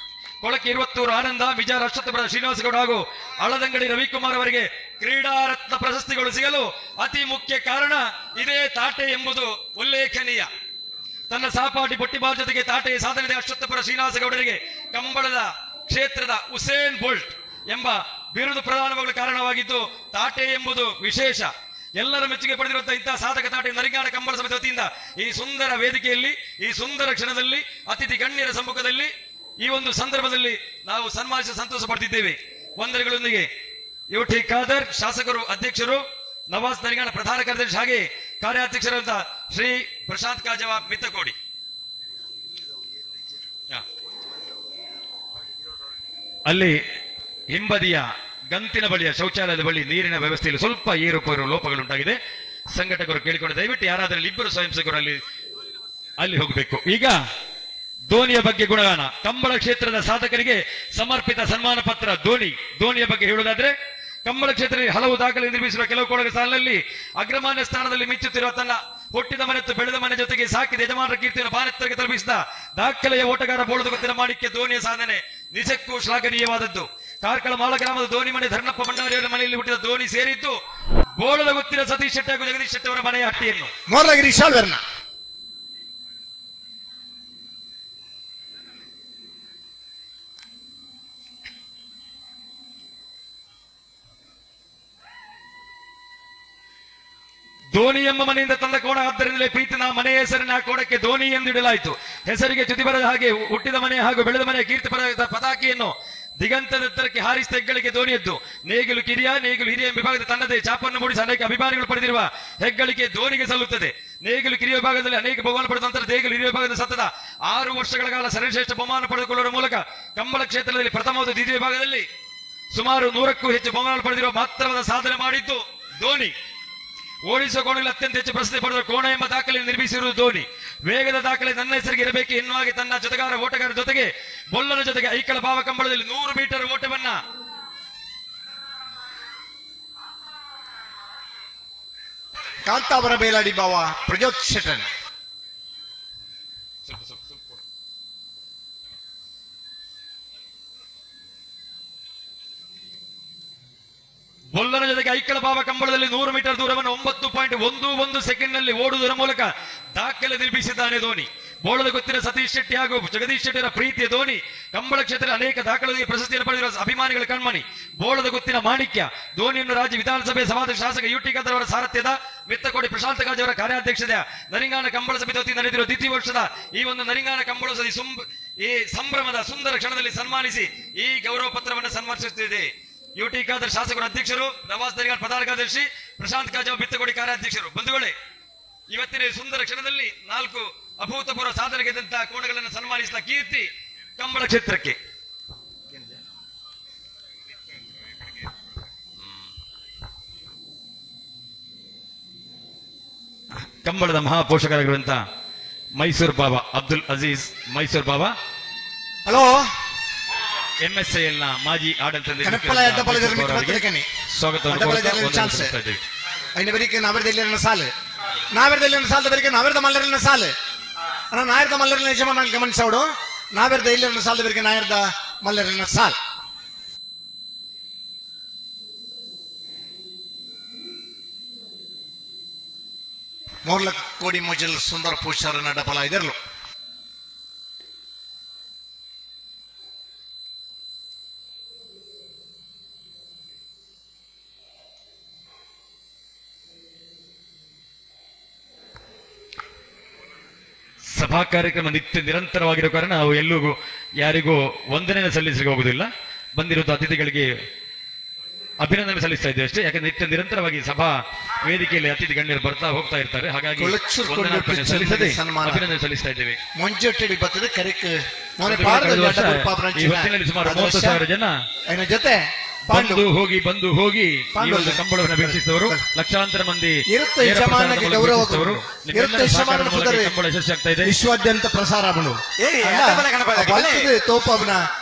ಕೊಳಕ್ಕೆ 20 ಆನಂದ, ವಿಜಯ ಅಶ್ವತ್ಥಪುರ ಶ್ರೀನಿವಾಸಗೌಡ ಹಾಗೂ ಹಳದಂಗಡಿ ರವಿಕುಮಾರ್ ಅವರಿಗೆ ಕ್ರೀಡಾರತ್ನ ಪ್ರಶಸ್ತಿಗಳು ಸಿಗಲು ಅತಿ ಮುಖ್ಯ ಕಾರಣ ಇದೇ ತಾಟೆ ಎಂಬುದು ಉಲ್ಲೇಖನೀಯ. ತನ್ನ ಸಹಪಾಠಿ ಬೊಟ್ಟಿಬಾಲ್ ಜೊತೆಗೆ ತಾಟೆ ಸಾಧನೆ ಅಶ್ವತ್ಥಪುರ ಶ್ರೀನಿವಾಸಗೌಡರಿಗೆ ಕಂಬಳದ ಕ್ಷೇತ್ರದ ಉಸೇನ್ ಬೋಲ್ಟ್ ಎಂಬ ಬಿರುದು ಪ್ರದಾನವಾಗಲು ಕಾರಣವಾಗಿದ್ದು ತಾಟೆ ಎಂಬುದು ವಿಶೇಷ. ಎಲ್ಲರ ಮೆಚ್ಚುಗೆ ಪಡೆದಿರುವಂತಹ ಇಂತಹ ಸಾಧಕ ತಾಟೆ ನರಿಂಗಾಣ ಕಂಬಳ ಸಮಿತಿ ವತಿಯಿಂದ ಈ ಸುಂದರ ವೇದಿಕೆಯಲ್ಲಿ, ಈ ಸುಂದರ ಕ್ಷಣದಲ್ಲಿ, ಅತಿಥಿ ಗಣ್ಯರ ಸಮ್ಮುಖದಲ್ಲಿ, ಈ ಒಂದು ಸಂದರ್ಭದಲ್ಲಿ ನಾವು ಸನ್ಮಾನಿಸಿ ಸಂತೋಷ ಪಡ್ತಿದ್ದೇವೆ. ವಂದನೆಗಳೊಂದಿಗೆ ಯುಟಿ ಖಾದರ್ ಶಾಸಕರು, ಅಧ್ಯಕ್ಷರು, ನವಾಜ್ ನರಿಂಗಾಣ ಪ್ರಧಾನ ಕಾರ್ಯದರ್ಶಿ ಹಾಗೆ ಕಾರ್ಯಾಧ್ಯಕ್ಷರಾದ ಶ್ರೀ ಪ್ರಶಾಂತ್ ಕಾಜವ ಮಿತ್ತಕೋಡಿ. ಅಲ್ಲಿ ಹಿಂಬದಿಯ ಗಂತಿನ ಬಳಿಯ ಶೌಚಾಲಯದ ಬಳಿ ನೀರಿನ ವ್ಯವಸ್ಥೆಯಲ್ಲಿ ಸ್ವಲ್ಪ ಏರುಪೇರು ಲೋಪಗಳುಂಟಾಗಿದೆ. ಸಂಘಟಕರು ಕೇಳಿಕೊಂಡು ದಯವಿಟ್ಟು ಯಾರಾದ್ರಲ್ಲಿ ಇಬ್ಬರು ಸ್ವಯಂ ಸೇವಕರು ಅಲ್ಲಿ ಹೋಗಬೇಕು. ಈಗ ಧೋನಿಯ ಬಗ್ಗೆ ಗುಣಗಾನ. ಕಂಬಳ ಕ್ಷೇತ್ರದ ಸಾಧಕರಿಗೆ ಸಮರ್ಪಿತ ಸನ್ಮಾನ ಪತ್ರ. ಧೋನಿಯ ಬಗ್ಗೆ ಹೇಳುವುದಾದ್ರೆ, ಕಂಬಳ ಕ್ಷೇತ್ರದಲ್ಲಿ ಹಲವು ದಾಖಲೆ ನಿರ್ಮಿಸಿರುವ ಕೆಲವು ಕೊಳಗ ಸಾಲಿನಲ್ಲಿ ಅಗ್ರಮಾನ್ಯ ಸ್ಥಾನದಲ್ಲಿ ಮಿಂಚುತ್ತಿರುವ ತನ್ನ ಹುಟ್ಟಿದ ಮನೆ ಮತ್ತು ಬೆಳೆದ ಮನೆ ಜೊತೆಗೆ ಸಾಕಿದ ಯಜಮಾನರ ಕೀರ್ತಿಯನ್ನು ಬಾನೆತ್ತರಿಗೆ ತಲುಪಿಸಿದ ದಾಖಲೆಯ ಓಟಗಾರ ಬೋಳದ ಗೊತ್ತಿನ ಮಾಡಿಕೆ ಧೋನಿಯ ಸಾಧನೆ ನಿಜಕ್ಕೂ ಶ್ಲಾಘನೀಯವಾದದ್ದು. ಕಾರ್ಕಳ ಮಾಳ ಗ್ರಾಮದ ಧೋನಿ ಮನೆ ಧರ್ಮಪ್ಪ ಭಂಡಾರಿಯವರ ಮನೆಯಲ್ಲಿ ಹುಟ್ಟಿದ ಧೋನಿ ಸೇರಿದ್ದು ಬೋಳದ ಗೊತ್ತಿನ ಸತೀಶ್ ಶೆಟ್ಟಿ ಹಾಗೂ ಜಗದೀಶ್ ಶೆಟ್ಟಿ ಅವರ ಮನೆಯ ಹಟ್ಟಿಯನ್ನು. ಧೋನಿ ಎಂಬ ಮನೆಯಿಂದ ತಂದ ಕೋಣ, ಆದ್ದರಿಂದಲೇ ಪ್ರೀತಿನ ಮನೆಯ ಹೆಸರಿನ ಕೋಣಕ್ಕೆ ಧೋನಿ ಎಂದು ಇಡಲಾಯಿತು. ಹೆಸರಿಗೆ ಚ್ಯುತಿ ಬರದ ಹಾಗೆ ಹುಟ್ಟಿದ ಮನೆ ಹಾಗೂ ಬೆಳೆದ ಮನೆಯ ಕೀರ್ತಿ ಪತಾಕಿಯನ್ನು ದಿಗಂತದೆತ್ತರಕ್ಕೆ ಹಾರಿಸಿದ ಹೆಗ್ಗಳಿಕೆ ಧೋನಿಯದ್ದು. ನೇಗಿಲು ಹಿರಿಯ ವಿಭಾಗದ ತನ್ನದೇ ಚಾಪನ್ನು ಮೂಡಿಸಿ ಅನೇಕ ಅಭಿಮಾನಿಗಳು ಪಡೆದಿರುವ ಹೆಗ್ಗಳಿಕೆ ಧೋನಿಗೆ ಸಲ್ಲುತ್ತದೆ. ನೇಗಿಲು ಕಿರಿಯ ವಿಭಾಗದಲ್ಲಿ ಅನೇಕ ಬಹುಮಾನ ಪಡೆದ ನಂತರ ನೇಗಿಲು ಹಿರಿಯ ವಿಭಾಗದ ಸತತ 6 ವರ್ಷಗಳ ಕಾಲ ಸರ್ವಶ್ರೇಷ್ಠ ಬಹುಮಾನ ಪಡೆದುಕೊಳ್ಳುವ ಮೂಲಕ ಕಂಬಳ ಕ್ಷೇತ್ರದಲ್ಲಿ ಪ್ರಥಮ ಮತ್ತು ದ್ವಿತೀಯ ವಿಭಾಗದಲ್ಲಿ ಸುಮಾರು 100ಕ್ಕೂ ಹೆಚ್ಚು ಬಹುಮಾನ ಪಡೆದಿರುವ ಮಾತ್ರವಾದ ಸಾಧನೆ ಮಾಡಿದ್ದು ಧೋನಿ. ಓಡಿಸುವ ಕೋಣದಲ್ಲಿ ಅತ್ಯಂತ ಹೆಚ್ಚು ಪ್ರಶಸ್ತಿ ಪಡೆದ ಕೋಣ ಎಂಬ ದಾಖಲೆ ನಿರ್ಮಿಸಿರುವುದು ಧೋನಿ. ವೇಗದ ದಾಖಲೆ ನನ್ನ ಹೆಸರಿಗೆ ಇರಬೇಕು ಎನ್ನುವ ಹಾಗೆ ತನ್ನ ಓಟಗಾರ ಜೊತೆಗೆ ಬೊಲ್ಲನ ಜೊತೆಗೆ ಐಕಳ ಭಾವ ಕಂಬಳದಲ್ಲಿ 100 ಮೀಟರ್ ಓಟವನ್ನ ಕಾಂತಾವರ ಬೇಲಾಡಿ ಬಾವ ಪ್ರಜೋತ್ ಶೆಟ್ಟನ್ ಬೊಲ್ಲನ ಜೊತೆಗೆ ಐಕಳ ಭಾವ ಕಂಬಳದಲ್ಲಿ 100 ಮೀಟರ್ ದೂರವನ್ನು 9.11 ಸೆಕೆಂಡ್ ನಲ್ಲಿ ಓಡುವುದರ ಮೂಲಕ ದಾಖಲೆ ನಿರ್ಮಿಸಿದ್ದಾನೆ ಧೋನಿ. ಬೋಳದ ಗೊತ್ತಿನ ಸತೀಶ್ ಶೆಟ್ಟಿ ಹಾಗೂ ಜಗದೀಶ್ ಶೆಟ್ಟಿರ ಪ್ರೀತಿಯ ಧೋನಿ ಕಂಬಳ ಕ್ಷೇತ್ರದ ಅನೇಕ ದಾಖಲೆಗಳಿಗೆ ಪ್ರಶಸ್ತಿಯನ್ನು ಪಡೆದಿರುವ ಅಭಿಮಾನಿಗಳ ಕಣ್ಮಣಿ. ಬೋಳದ ಗೊತ್ತಿನ ಮಾಣಿಕ್ಯ ಧೋನಿಯನ್ನು ರಾಜ್ಯ ವಿಧಾನಸಭೆ ಸಭಾದ ಶಾಸಕ ಯುಟಿ ಖಾದರ್ ಅವರ ಸಾರಥ್ಯದ ಮಿತ್ತಕೋಡಿ ಪ್ರಶಾಂತ್ ಕಾಜ್ ಅವರ ಕಾರ್ಯಾಧ್ಯಕ್ಷತೆಯ ನರಿಂಗಾಣ ಕಂಬಳ ಸಮಿತಿ ವತಿಯಿಂದ ನಡೆದಿರುವ ದ್ವಿತೀಯ ವರ್ಷದ ಈ ಒಂದು ನರಿಂಗಾಣ ಕಂಬಳೋತ್ಸವ ಈ ಸಂಭ್ರಮದ ಸುಂದರ ಕ್ಷಣದಲ್ಲಿ ಸನ್ಮಾನಿಸಿ ಈ ಗೌರವ ಪತ್ರವನ್ನು ಸನ್ಮಾನಿಸುತ್ತಿದೆ. ಯುಟಿ ಖಾದರ್ ಶಾಸಕರು, ಅಧ್ಯಕ್ಷರು, ನವಾಜ್ ನರಿಂಗಾಣ ಪ್ರಧಾನ ಕಾರ್ಯದರ್ಶಿ, ಪ್ರಶಾಂತ್ ಕಾಜ್ ಮಿತ್ತಕೋಡಿ ಕಾರ್ಯಾಧ್ಯಕ್ಷರು. ಬಂಧುಗಳೇ, ಇವತ್ತಿನ ಸುಂದರ ಕ್ಷಣದಲ್ಲಿ 4 ಅಭೂತಪೂರ್ವ ಸಾಧನೆಗೆದಂತಹ ಕೋಣಗಳನ್ನು ಸನ್ಮಾನಿಸಿದ ಕೀರ್ತಿ ಕಂಬಳ ಕ್ಷೇತ್ರಕ್ಕೆ. ಕಂಬಳದ ಮಹಾಪೋಷಕರಾಗಿರುವಂತಹ ಮೈಸೂರು ಬಾಬಾ ಅಬ್ದುಲ್ ಅಜೀಜ್ ಮೈಸೂರು ಬಾಬಾ, ಹಲೋ, ಎಂಎಸ್ಐಎಲ್ ನ ಮಾಜಿ ಆಡಳಿತ ನಾಯರ್ದ ಮಲ್ಲರಿನ ಯಜಮಾನ ಗಮನಿಸೋಡು ನಾವೆರ್ದ ಇಲ್ಲಿನ ಸಾಲದವರಿಗೆ ನಾಯರ್ದ ಮಲ್ಲರಿನ ಸಾಲ್ ಮೂರ್ಲ ಕೋಡಿ ಮೋಜಲ್ ಸುಂದರ ಪುರುಷರನ್ನ ಡಬಲ ಇದಿರ್ಲು ಸಭಾ ಕಾರ್ಯಕ್ರಮ ನಿತ್ಯ ನಿರಂತರವಾಗಿರೋ ಕಾರಣ ನಾವು ಎಲ್ಲೂ ಯಾರಿಗೂ ವಂದನೆಯನ್ನು ಸಲ್ಲಿಸಲಿಕ್ಕೆ ಹೋಗುದಿಲ್ಲ. ಬಂದಿರುವಂತಹ ಅತಿಥಿಗಳಿಗೆ ಅಭಿನಂದನೆ ಸಲ್ಲಿಸ್ತಾ ಇದ್ದೇವೆ ಅಷ್ಟೇ. ಯಾಕಂದ್ರೆ ನಿತ್ಯ ನಿರಂತರವಾಗಿ ಸಭಾ ವೇದಿಕೆಯಲ್ಲಿ ಅತಿಥಿ ಗಣ್ಯರು ಬರ್ತಾ ಹೋಗ್ತಾ ಇರ್ತಾರೆ. ಹಾಗಾಗಿ ಸಲ್ಲಿಸದೆ ಅಭಿನಂದನೆ ಸಲ್ಲಿಸ್ತಾ ಇದ್ದೇವೆ. ಈ ಹೊತ್ತಿನಲ್ಲಿ ಸುಮಾರು 30,000 ಜನ ಬಂದು ಹೋಗಿ ಈ ಒಂದು ಕಂಬಳವನ್ನು ವೀಕ್ಷಿಸಿದವರು, ಲಕ್ಷಾಂತರ ಮಂದಿ ಕಂಬಳ ಯಶಸ್ವಿಯಾಗ್ತಾ ಇದೆ. ವಿಶ್ವಾದ್ಯಂತ ಪ್ರಸಾರ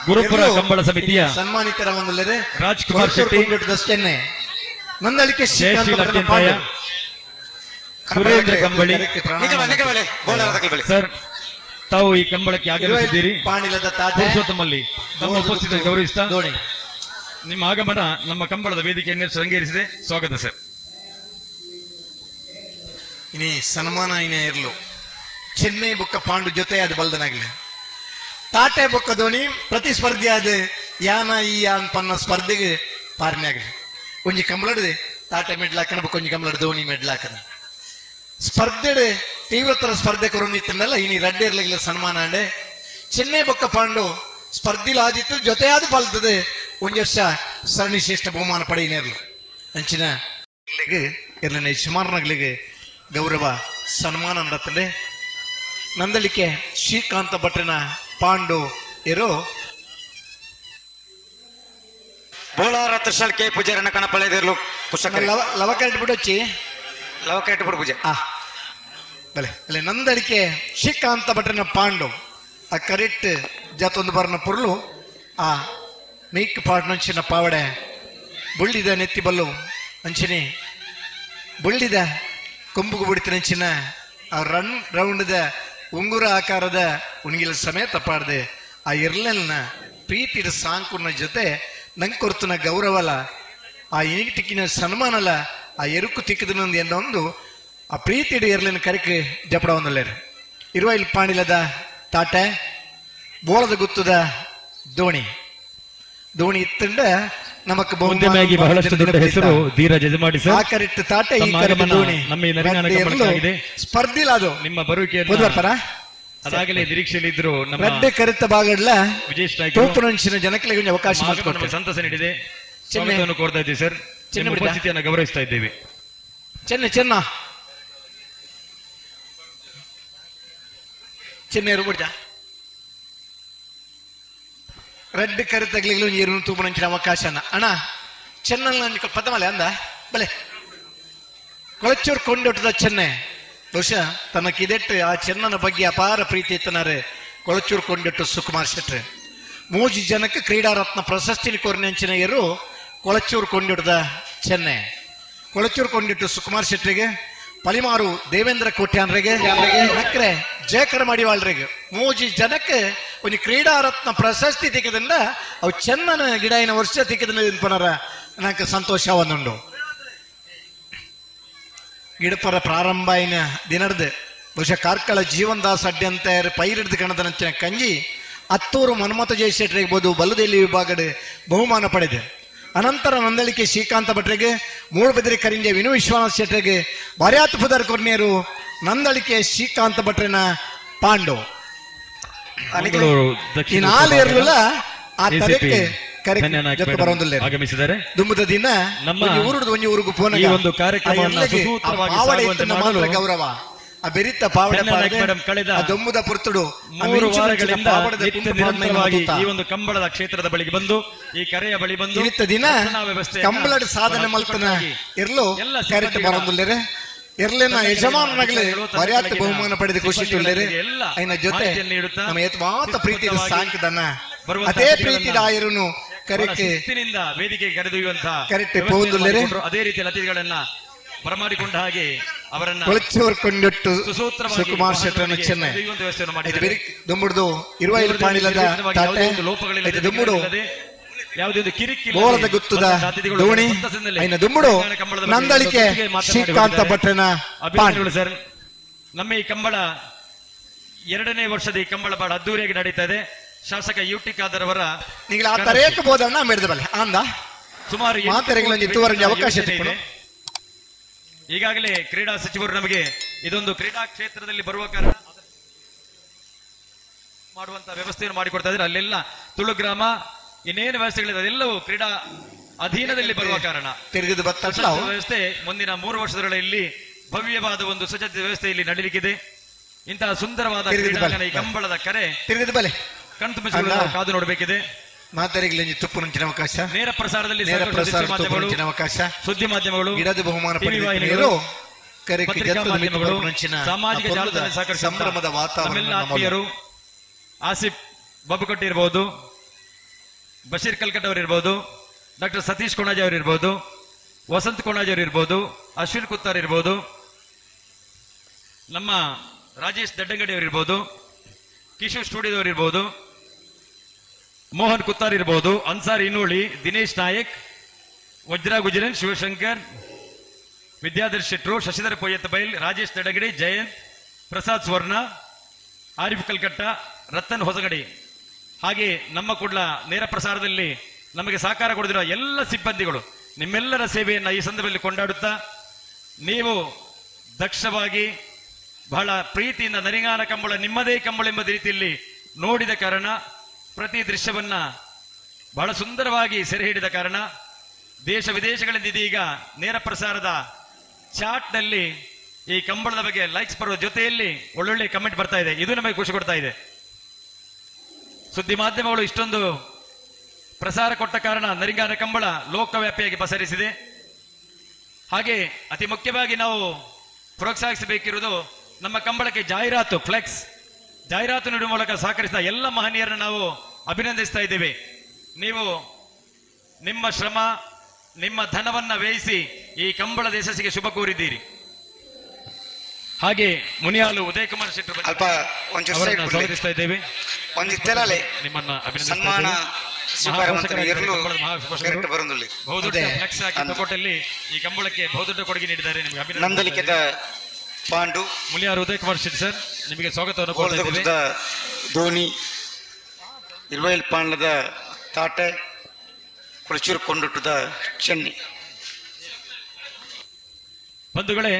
ಗುರುಪುರ ಕಂಬಳ ಸಮಿತಿಯ ಸನ್ಮಾನಿತರ ಒಂದಲ್ಲದೆ ರಾಜ್ಕುಮಾರ್ ಶೆಟ್ಟಿ, ನಂದಳಿಕೆ ಸುರೇಂದ್ರ ಕಂಬಳಿ ಸರ್, ತಾವು ಈ ಕಂಬಳಕ್ಕೆ ಆಗಮಿಸಿದ್ದೀರಿ. ಪಾಣಿಲದ ತಾಟೆ ಪುರುಷೋತ್ತಮಲ್ಲಿ ತಮ್ಮ ಉಪಸ್ಥಿತಿ ಗೌರವಿಸ್ತಾ ದೋಣಿ ನಿಮ್ಮ ಆಗಮನ ನಮ್ಮ ಕಂಬಳದ ವೇದಿಕೆಯನ್ನು ಶೃಂಗೇರಿಸಿದೆ. ಸ್ವಾಗತ ಸರ್. ಇನಿ ಸನ್ಮಾನ ಇನೇ ಇರ್ಲು ಚೆನ್ನೈ ಬುಕ್ಕ ಪಾಂಡು ಜೊತೆ ಅದು ಬಲ್ದನಾಗ್ಲಿ ತಾಟೆ ಬುಕ್ಕ ದೋಣಿ ಪ್ರತಿಸ್ಪರ್ಧಿ ಆದ ಯಾನ ಈ ಯಾನ್ ಪನ್ನ ಸ್ಪರ್ಧೆಗೆ ಪಾರ್ನೆ ಆಗಲಿ ಒಂಜಿ ಕಂಬಳಡ್ ತಾಟೆ ಮೆಡ್ಲಾಕನ ಬುಕ್ಕ ಒಂಜಿ ಕಂಬಳಡ್ ದೋಣಿ ಮೆಡ್ಲಾಕನ ಸ್ಪರ್ಧೆಡ್ ತೀವ್ರತರ ಸ್ಪರ್ಧೆ ಕೊರೊಂದಿತ್ತಲ್ಲ ಇನಿ ರಡ್ಡೇರ್ಲಿಗೆ ಸನ್ಮಾನ ಅಂಡೆ ಚೆನ್ನೈ ಬುಕ್ಕ ಪಾಂಡು ಸ್ಪರ್ಧಿಲು ಆದಿತ್ತು ಜೊತೆ ಆದ ಫಲ್ತದೆ ಒಂಜಿ ವರ್ಷ ಸರಣಿ ಶ್ರೇಷ್ಠ ಬಹುಮಾನ ಪಡೆಯಿನೇರ್ಲು ಅಂಚಿನ ಇರ್ಲಿನ ಯಜಮಾನಗಳಿಗೆ ಗೌರವ ಸನ್ಮಾನ ನಡತದೆ. ನಂದಳಿಕೆ ಶ್ರೀಕಾಂತ ಭಟ್ರನ ಪಾಂಡು ಇರೋ ಬೋಳಾರ ತ್ರಿಶಾಲ್ ಕೆ ಪೂಜಾರನ ಕಣಪಳೆದಿರ್ಲು ಪುಸ್ತಕ ಲವಕರೆಟ್ ಬಿಡೊಚ್ಚಿ ಲವಕರೆಟ್ ಬಿಡು ಪೂಜೆ ಬಲೆ ಅಲ್ಲೇ ನಂದಳಿಕೆ ಶ್ರೀಕಾಂತ ಭಟ್ರನ ಪಾಂಡು ಆ ಕರೆಕ್ಟ್ ಜಾತೊಂದು ಬರ್ನ ಪುರ್ಲು ಆ ಮೇಕ್ ಪಾಡ್ ನಂಚಿನ ಪಾವಡೆ ಬುಳ್ಳಿದ ನೆತ್ತಿ ಬಲ್ಲು ಅಂಚಿನಿ ಬುಳ್ಳಿದ ಕೊಂಬುಗು ಬಿಡ್ತಿನಂಚಿನ ಆ ರೌಂಡ್ದ ಉಂಗುರ ಆಕಾರದ ಉಣ್ಗಿಲ ಸಮೇತ ಪಾಡ್ದೆ ಆ ಇರ್ಲೆಲ್ನ ಪ್ರೀತಿದ ಸಾಂಕುನ ಜೊತೆ ನಂಗೆ ಕೊರ್ತನ ಗೌರವಲ ಆ ಇನಿಗೆ ತಿಕ್ಕಿನ ಸನ್ಮಾನಲ ಆ ಎರುಕು ತಿಕ್ಕದನೊಂದು ಎಂದೊಂದು ಆ ಪ್ರೀತಿಡ ಇರ್ಲಿನ ಕರಿಕೆ ಜಪಡ ಒಂದಲ್ಲೇರು ಇರುವ ಇಲ್ಲಿ ಪಾಣಿಲದ ತಾಟೆ ಬೋಳದ ಗುತ್ತದ ದೋಣಿ ದೋಣಿ ಇತ್ತಂಡ ನಮಕ್ ಮುಂದೆಯಾಗಿ ಬಹಳಷ್ಟು ದೊಡ್ಡ ಹೆಸರು ಧೀರಜ್ ಯಜಮಾಡಿ ಸರ್. ಆ ಕರೆಕ್ಟ್ ತಾಟೆ ಈ ಕರೆಕ್ಟ್ ದೋಣಿ ನಮ್ಮ ಈ ನರಿನಾಡ ಕಂಬಳಕ್ಕಾಗಿದೆ. ಸ್ಪರ್ಧಿಲ ಅದು ನಿಮ್ಮ ಬರುವಿಕೆಯನ್ನು ಬುಧವಾರ ಅದಾಗಲೇ ನಿರೀಕ್ಷೆಯಲ್ಲಿ ಇದ್ರು ನಮ್ಮ ರಡ್ಡೆ ಕರೆತ ಭಾಗಡ್ಲ ವಿಜೇಶ್ ತೂಪುನಂಚಿನ ಜನಕ್ಕೆ ಒಂದು ಅವಕಾಶ ಮಾಡಿಕೊಟ್ಟು ಸಂತಸ ನೀಡಿದೆ. ಸ್ವಾಗತವನ್ನು ಕೋರ್ತಾ ಇದ್ದೀವಿ ಸರ್. ನಿಮ್ಮ ಉಪಸ್ಥಿತಿಯನ್ನು ಗೌರವಿಸ್ತಾ ಇದ್ದೇವೆ. ಚೆನ್ನ ಚೆನ್ನೈರು ಬಿಡ್ತಾ ರೆಡ್ ಕರೆತಗ್ಲಿಗಳು ನೀರು ತೂಪುನಂಚಿನ ಅವಕಾಶನ ಅಣ್ಣ ಚೆನ್ನ ಪದಮಲೆ ಅಂದ ಬಲೆ ಕೊಳಚೂರು ಕೊಂಡೊಟ್ಟದ ಚೆನ್ನೈ ಬಹುಶಃ ತನಕಿದೆಟ್ಟು ಆ ಚೆನ್ನನ ಬಗ್ಗೆ ಅಪಾರ ಪ್ರೀತಿ ಇತ್ತನಾರೆ ಕೊಳಚೂರು ಕೊಂಡೊಟ್ಟು ಸುಕುಮಾರ್ ಶೆಟ್ರೆ ಮೂಜಿ ಜನಕ್ಕೆ ಕ್ರೀಡಾರತ್ನ ಪ್ರಶಸ್ತಿ ಕೊರ್ನೆಂಚಿನ ಇರು ಕೊಳಚೂರು ಕೊಂಡೊಟ್ಟದ ಚೆನ್ನೈ ಕೊಳಚೂರು ಕೊಂಡಿಟ್ಟು ಸುಕುಮಾರ್ ಶೆಟ್ರಿಗೆ ಪಲಿಮಾರು ದೇವೇಂದ್ರ ಕೋಟ್ಯಾನ್ರಿಗೆ ನಕ್ರೆ ಜಯಕರ ಮಾಡಿವಾಳ್ರಿಗೆ ಮೂಜಿ ಜನಕ್ಕೆ ಒಂದು ಕ್ರೀಡಾರತ್ನ ಪ್ರಶಸ್ತಿ ತಿಕ್ಕದಿಂದ ಅವು ಚೆನ್ನನ ಗಿಡಾಯಿನ ವರ್ಷ ತಿಕ್ಕದಿಂದ ಪುನರ ನನಗೆ ಸಂತೋಷ ಒಂದುಂಡು ಗಿಡಪರ ಪ್ರಾರಂಭ ಆಯ್ನ ದಿನಡ್ದು ಬಹುಶಃ ಕಾರ್ಕಳ ಜೀವನ್ ದಾಸ್ ಅಡ್ಡಿ ಅಂತ ಪೈರಿಡ್ದು ಕಣದ ನಂಚಿನ ಕಂಜಿ ಹತ್ತೂರು ಮನ್ಮಥ ಜಯಶೆಟ್ರಿ ಇರ್ಬೋದು ಬಲ್ಲುದೇಲಿ ವಿಭಾಗದ ಬಹುಮಾನ ಪಡೆದೆ. ಅನಂತರ ನಂದಳಿಕೆ ಶ್ರೀಕಾಂತ ಭಟ್ರಿಗೆ ಮೂಡುಬಿದಿರೆ ಕರಿಂಜೆ ವಿನು ವಿಶ್ವನಾಥ್ ಶೆಟ್ರಿಗೆ ಬರ್ಯಾತ್ ಪುದರ್ ಕೊರ್ನಿಯರು ನಂದಳಿಕೆ ಶ್ರೀಕಾಂತ ಭಟ್ರನ ಪಾಂಡು ಈ ನಾಲ್ ಇರ್ಲಿಲ್ಲ ಆ ತರಕ್ಕೆ ಆಗಮಿಸಿದ್ದಾರೆ. ದುಂಬದ ದಿನ ನಮ್ಮ ಊರುದು ಒಂಜಿ ಊರಿಗೂ ಫೋನ್ ಈ ಒಂದು ಕಾರ್ಯಕ್ರಮವನ್ನು ಸುಸೂತ್ರವಾಗಿ ಸಾಗುವಂತೆ ಮಾಡಲು ಗೌರವ ಆ ಬೆರಿತ ಪಾವಡೆ ಕಳೆದ ದೊಂಬುದ ಪುರ್ತುಡು 3 ವಾರಗಳಿಂದ ನಿರಂತರವಾಗಿ ಈ ಒಂದು ಕಂಬಳದ ಕ್ಷೇತ್ರದ ಬಳಿಗೆ ಬಂದು ಈ ಕರೆಯ ಬಳಿ ಬಂದು ಇತ್ತ ದಿನ ಕಂಬಳದ ಸಾಧನೆ ಮಲ್ತನ ಇರ್ಲು ಕರೆಕ್ಟ್ ಬರೋದಿಲ್ಲರೆ ಇರ್ಲಿನ ಯಜಮಾನನಾಗಲಿ ಬರ್ಯಾತ್ ಬಹುಮಾನ ಪಡೆದು ಖುಷಿ ತುಳ್ಳೇರೆ ಐನ ಜೊತೆ ನಮ್ಮ ಎತ್ ಮಾತ ಪ್ರೀತಿ ಸಾಂಕದನ್ನ ಅದೇ ಪ್ರೀತಿದ ಆಯರುನು ಕರೆಕ್ಟ್ ವೇದಿಕೆ ಕರೆದೊಯ್ಯುವಂತಹ ಕರೆಕ್ಟ್ ಪೋಂದುಲ್ಲರೆ ಅದೇ ರೀತಿಯ ಅತಿಥಿಗಳನ್ನ ಬರಮಾಡಿಕೊಂಡ ಹಾಗೆ ಅವರನ್ನ ಕೊಳಚೂರು ಕೊಂಡೊಟ್ಟು ಸುಕುಮಾರ್ ಶೆಟ್ಟರನ್ನು ಚೆನ್ನೈ ದುಂಬುಡ್ದು ಇರುವ ಪಾಣಿಲದ ದುಂಬುಡು ಯಾವುದೇ ಒಂದು ಕಿರಿಕಿ ಬೋಳದ ಗುತ್ತದ ದೋಣಿ ಐನ ದುಂಬುಡು ನಂದಳಿಕೆ ಶ್ರೀಕಾಂತ ಭಟ್ರನ ಅಭಿನಂದನೆಗಳು ಸರ್. ನಮ್ಮ ಈ ಕಂಬಳ 2ನೇ ವರ್ಷದ ಈ ಕಂಬಳ ಬಹಳ ಅದ್ದೂರಿಯಾಗಿ ನಡೀತಾ ಇದೆ. ಶಾಸಕ ಯುಟಿ ಖಾದರ್ ಅವರ ನೀವು ಆ ತರೇಕ ಬೋದಣ್ಣ ಮೆಡ್ದಬಲ್ಲ ಅಂದ ಸುಮಾರು ಅವಕಾಶ ಈಗಾಗಲೇ ಕ್ರೀಡಾ ಸಚಿವರು ನಮಗೆ ಇದೊಂದು ಕ್ರೀಡಾ ಕ್ಷೇತ್ರದಲ್ಲಿ ಬರುವ ಕಾರಣ ಮಾಡುವಂತಹ ವ್ಯವಸ್ಥೆಯನ್ನು ಮಾಡಿಕೊಡ್ತಾ ಇದ್ದಾರೆ. ಅಲ್ಲೆಲ್ಲ ತುಳು ಗ್ರಾಮ ಇನ್ನೇನು ವ್ಯವಸ್ಥೆಗಳಿದೆ ಅದೆಲ್ಲವೂ ಕ್ರೀಡಾ ಅಧೀನದಲ್ಲಿ ಬರುವ ಕಾರಣ ತಿರುಗಿದ ವ್ಯವಸ್ಥೆ ಮುಂದಿನ 3 ವರ್ಷಗಳಲ್ಲಿ ಭವ್ಯವಾದ ಒಂದು ಸ್ವಚ್ಛತೆ ವ್ಯವಸ್ಥೆ ಇಲ್ಲಿ ನಡೀಲಿಕ್ಕಿದೆ. ಇಂತಹ ಸುಂದರವಾದ ಈ ಕಂಬಳದ ಕರೆ ಕಣ್ತುಂಬಿಸಿಕೊಳ್ಳಲು ಕಾದು ನೋಡಬೇಕಿದೆ. ತುಪ್ಪುನಂಚಿನ ಅವಕಾಶ ನೇರ ಪ್ರಸಾರದಲ್ಲಿ ಅವಕಾಶ ಸುದ್ದಿ ಮಾಧ್ಯಮಗಳು ಗಿಡದ ಬಹುಮಾನ ಸಾಮಾಜಿಕ ಜಾಲತಾಣ ಸಾಕಷ್ಟು ಸಂಭ್ರಮದ ವಾತಾವರಣ. ಆತ್ಮೀಯರು ಆಸಿಫ್ ಬಾಬುಕಟ್ಟಿ ಇರಬಹುದು, ಬಶೀರ್ ಕಲ್ಕಟ್ ಅವರು ಇರ್ಬೋದು, ಡಾಕ್ಟರ್ ಸತೀಶ್ ಕೊಣಾಜಿ ಅವರು ಇರ್ಬೋದು, ವಸಂತ್ ಕೊಣಾಜಿ ಅವರು ಇರ್ಬೋದು, ಅಶ್ವಿನ್ ಕುತ್ತಾರ್ ಇರ್ಬೋದು, ನಮ್ಮ ರಾಜೇಶ್ ದಡ್ಡಂಗಡಿ ಅವರು ಇರ್ಬೋದು, ಕಿಶು ಸ್ಟುಡಿಯೋದವರು ಇರ್ಬೋದು, ಮೋಹನ್ ಕುತ್ತಾರ್ ಇರ್ಬೋದು, ಅನ್ಸಾರ್ ಇನ್ನೂಳಿ, ದಿನೇಶ್ ನಾಯಕ್, ವಜ್ರಾ ಗುಜರನ್, ಶಿವಶಂಕರ್, ವಿದ್ಯಾಧರ್ ಶೆಟ್ರು, ಶಶಿಧರ್ ಪೊಯ್ಯತ್ ಬೈಲ್, ರಾಜೇಶ್ ತಡಗಡಿ, ಜಯಂತ್, ಪ್ರಸಾದ್ ಸ್ವರ್ಣ, ಆರಿಫ್ ಕಲ್ಕಟ್ಟ, ರತನ್ ಹೊಸಗಡಿ, ಹಾಗೆ ನಮ್ಮ ಕೂಡ್ಲ ನೇರ ಪ್ರಸಾರದಲ್ಲಿ ನಮಗೆ ಸಹಕಾರ ಕೊಡಿದಿರುವ ಎಲ್ಲ ಸಿಬ್ಬಂದಿಗಳು ನಿಮ್ಮೆಲ್ಲರ ಸೇವೆಯನ್ನ ಈ ಸಂದರ್ಭದಲ್ಲಿ ಕೊಂಡಾಡುತ್ತಾ, ನೀವು ದಕ್ಷವಾಗಿ ಬಹಳ ಪ್ರೀತಿಯಿಂದ ನರಿಂಗಾನ ಕಂಬಳ ನಿಮ್ಮದೇ ಕಂಬಳ ಎಂಬ ರೀತಿಯಲ್ಲಿ ನೋಡಿದ ಕಾರಣ, ಪ್ರತಿ ದೃಶ್ಯವನ್ನ ಬಹಳ ಸುಂದರವಾಗಿ ಸೆರೆ ಹಿಡಿದ ಕಾರಣ, ದೇಶ ವಿದೇಶಗಳಿಂದ ಇದೀಗ ನೇರ ಪ್ರಸಾರದ ಚಾಟ್ನಲ್ಲಿ ಈ ಕಂಬಳದ ಬಗ್ಗೆ ಲೈಕ್ಸ್ ಬರುವ ಜೊತೆಯಲ್ಲಿ ಒಳ್ಳೊಳ್ಳೆ ಕಮೆಂಟ್ ಬರ್ತಾ ಇದೆ. ಇದು ನಮಗೆ ಖುಷಿ ಕೊಡ್ತಾ ಇದೆ. ಸುದ್ದಿ ಮಾಧ್ಯಮಗಳು ಇಷ್ಟೊಂದು ಪ್ರಸಾರ ಕೊಟ್ಟ ಕಾರಣ ನರಿಂಗಾನ ಕಂಬಳ ಲೋಕವ್ಯಾಪಿಯಾಗಿ ಪಸರಿಸಿದೆ. ಹಾಗೆ ಅತಿ ಮುಖ್ಯವಾಗಿ ನಾವು ಪ್ರೋತ್ಸಾಹಿಸಬೇಕಿರುವುದು ನಮ್ಮ ಕಂಬಳಕ್ಕೆ ಜಾಹೀರಾತು, ಫ್ಲೆಕ್ಸ್ ಜಾಹೀರಾತು ನೀಡುವ ಮೂಲಕ ಸಹಕರಿಸಿದ ಎಲ್ಲ ಮಹನೀಯರನ್ನು ನಾವು ಅಭಿನಂದಿಸ್ತಾ ಇದ್ದೇವೆ. ನೀವು ನಿಮ್ಮ ಶ್ರಮ, ನಿಮ್ಮ ಧನವನ್ನ ವ್ಯಯಿಸಿ ಈ ಕಂಬಳದ ಯಶಸ್ಸಿಗೆ ಶುಭ ಕೋರಿದ್ದೀರಿ. ಹಾಗೆ ಮುನಿಯಾಲು ಉದಯ್ ಕುಮಾರ್ ಶೆಟ್ಟರ್ ಅಲ್ಪ ಒಂಚೂರು ಸೈಡ್ ಕೊಡ್ಲಿ. ಸ್ವಾಗತಿಸ್ತಾ ಇದ್ದೇವೆ. ಒಂದಿತ್ತಲೇ ನಿಮ್ಮನ್ನ ಸನ್ಮಾನ ಸ್ವೀಕಾರ ಮಾಡ್ತಾರೆ. ಎರಲು ಕರೆಕ್ಟ್ ಬರೋದಿಲ್ಲ. ಬಹುದೊಡ್ಡ ಫ್ಲೆಕ್ಸ್ ಹಾಕಿ ತಗೊಟ್ಟಲ್ಲಿ ಈ ಕಂಬಳಕ್ಕೆ ಬಹುದೊಡ್ಡ ಕೊಡುಗೆ ನೀಡಿದ್ದಾರೆ. ನಿಮಗೆ ಅಭಿನಂದನೆ. ನಂದಲಿಕೆದ ಪಾಂಡು, ಮುನಿಯಾರು ಉದಯ್ ಕುಮಾರ್ ಶೆಟ್ಟಿ ಸರ್, ನಿಮಗೆ ಸ್ವಾಗತವನ್ನು ಕೋರ್ತಾ ಇದ್ದೇವೆ. ಧೋನಿ, ಇಲ್ವೈಲ್ ಪಾಂಡ್ಲದ ತಾಟೆ, ಕುಳಚೂರು ಕೊಂಡುಟ್ಟದ ಚೆನ್ನಿ. ಬಂಧುಗಳೇ,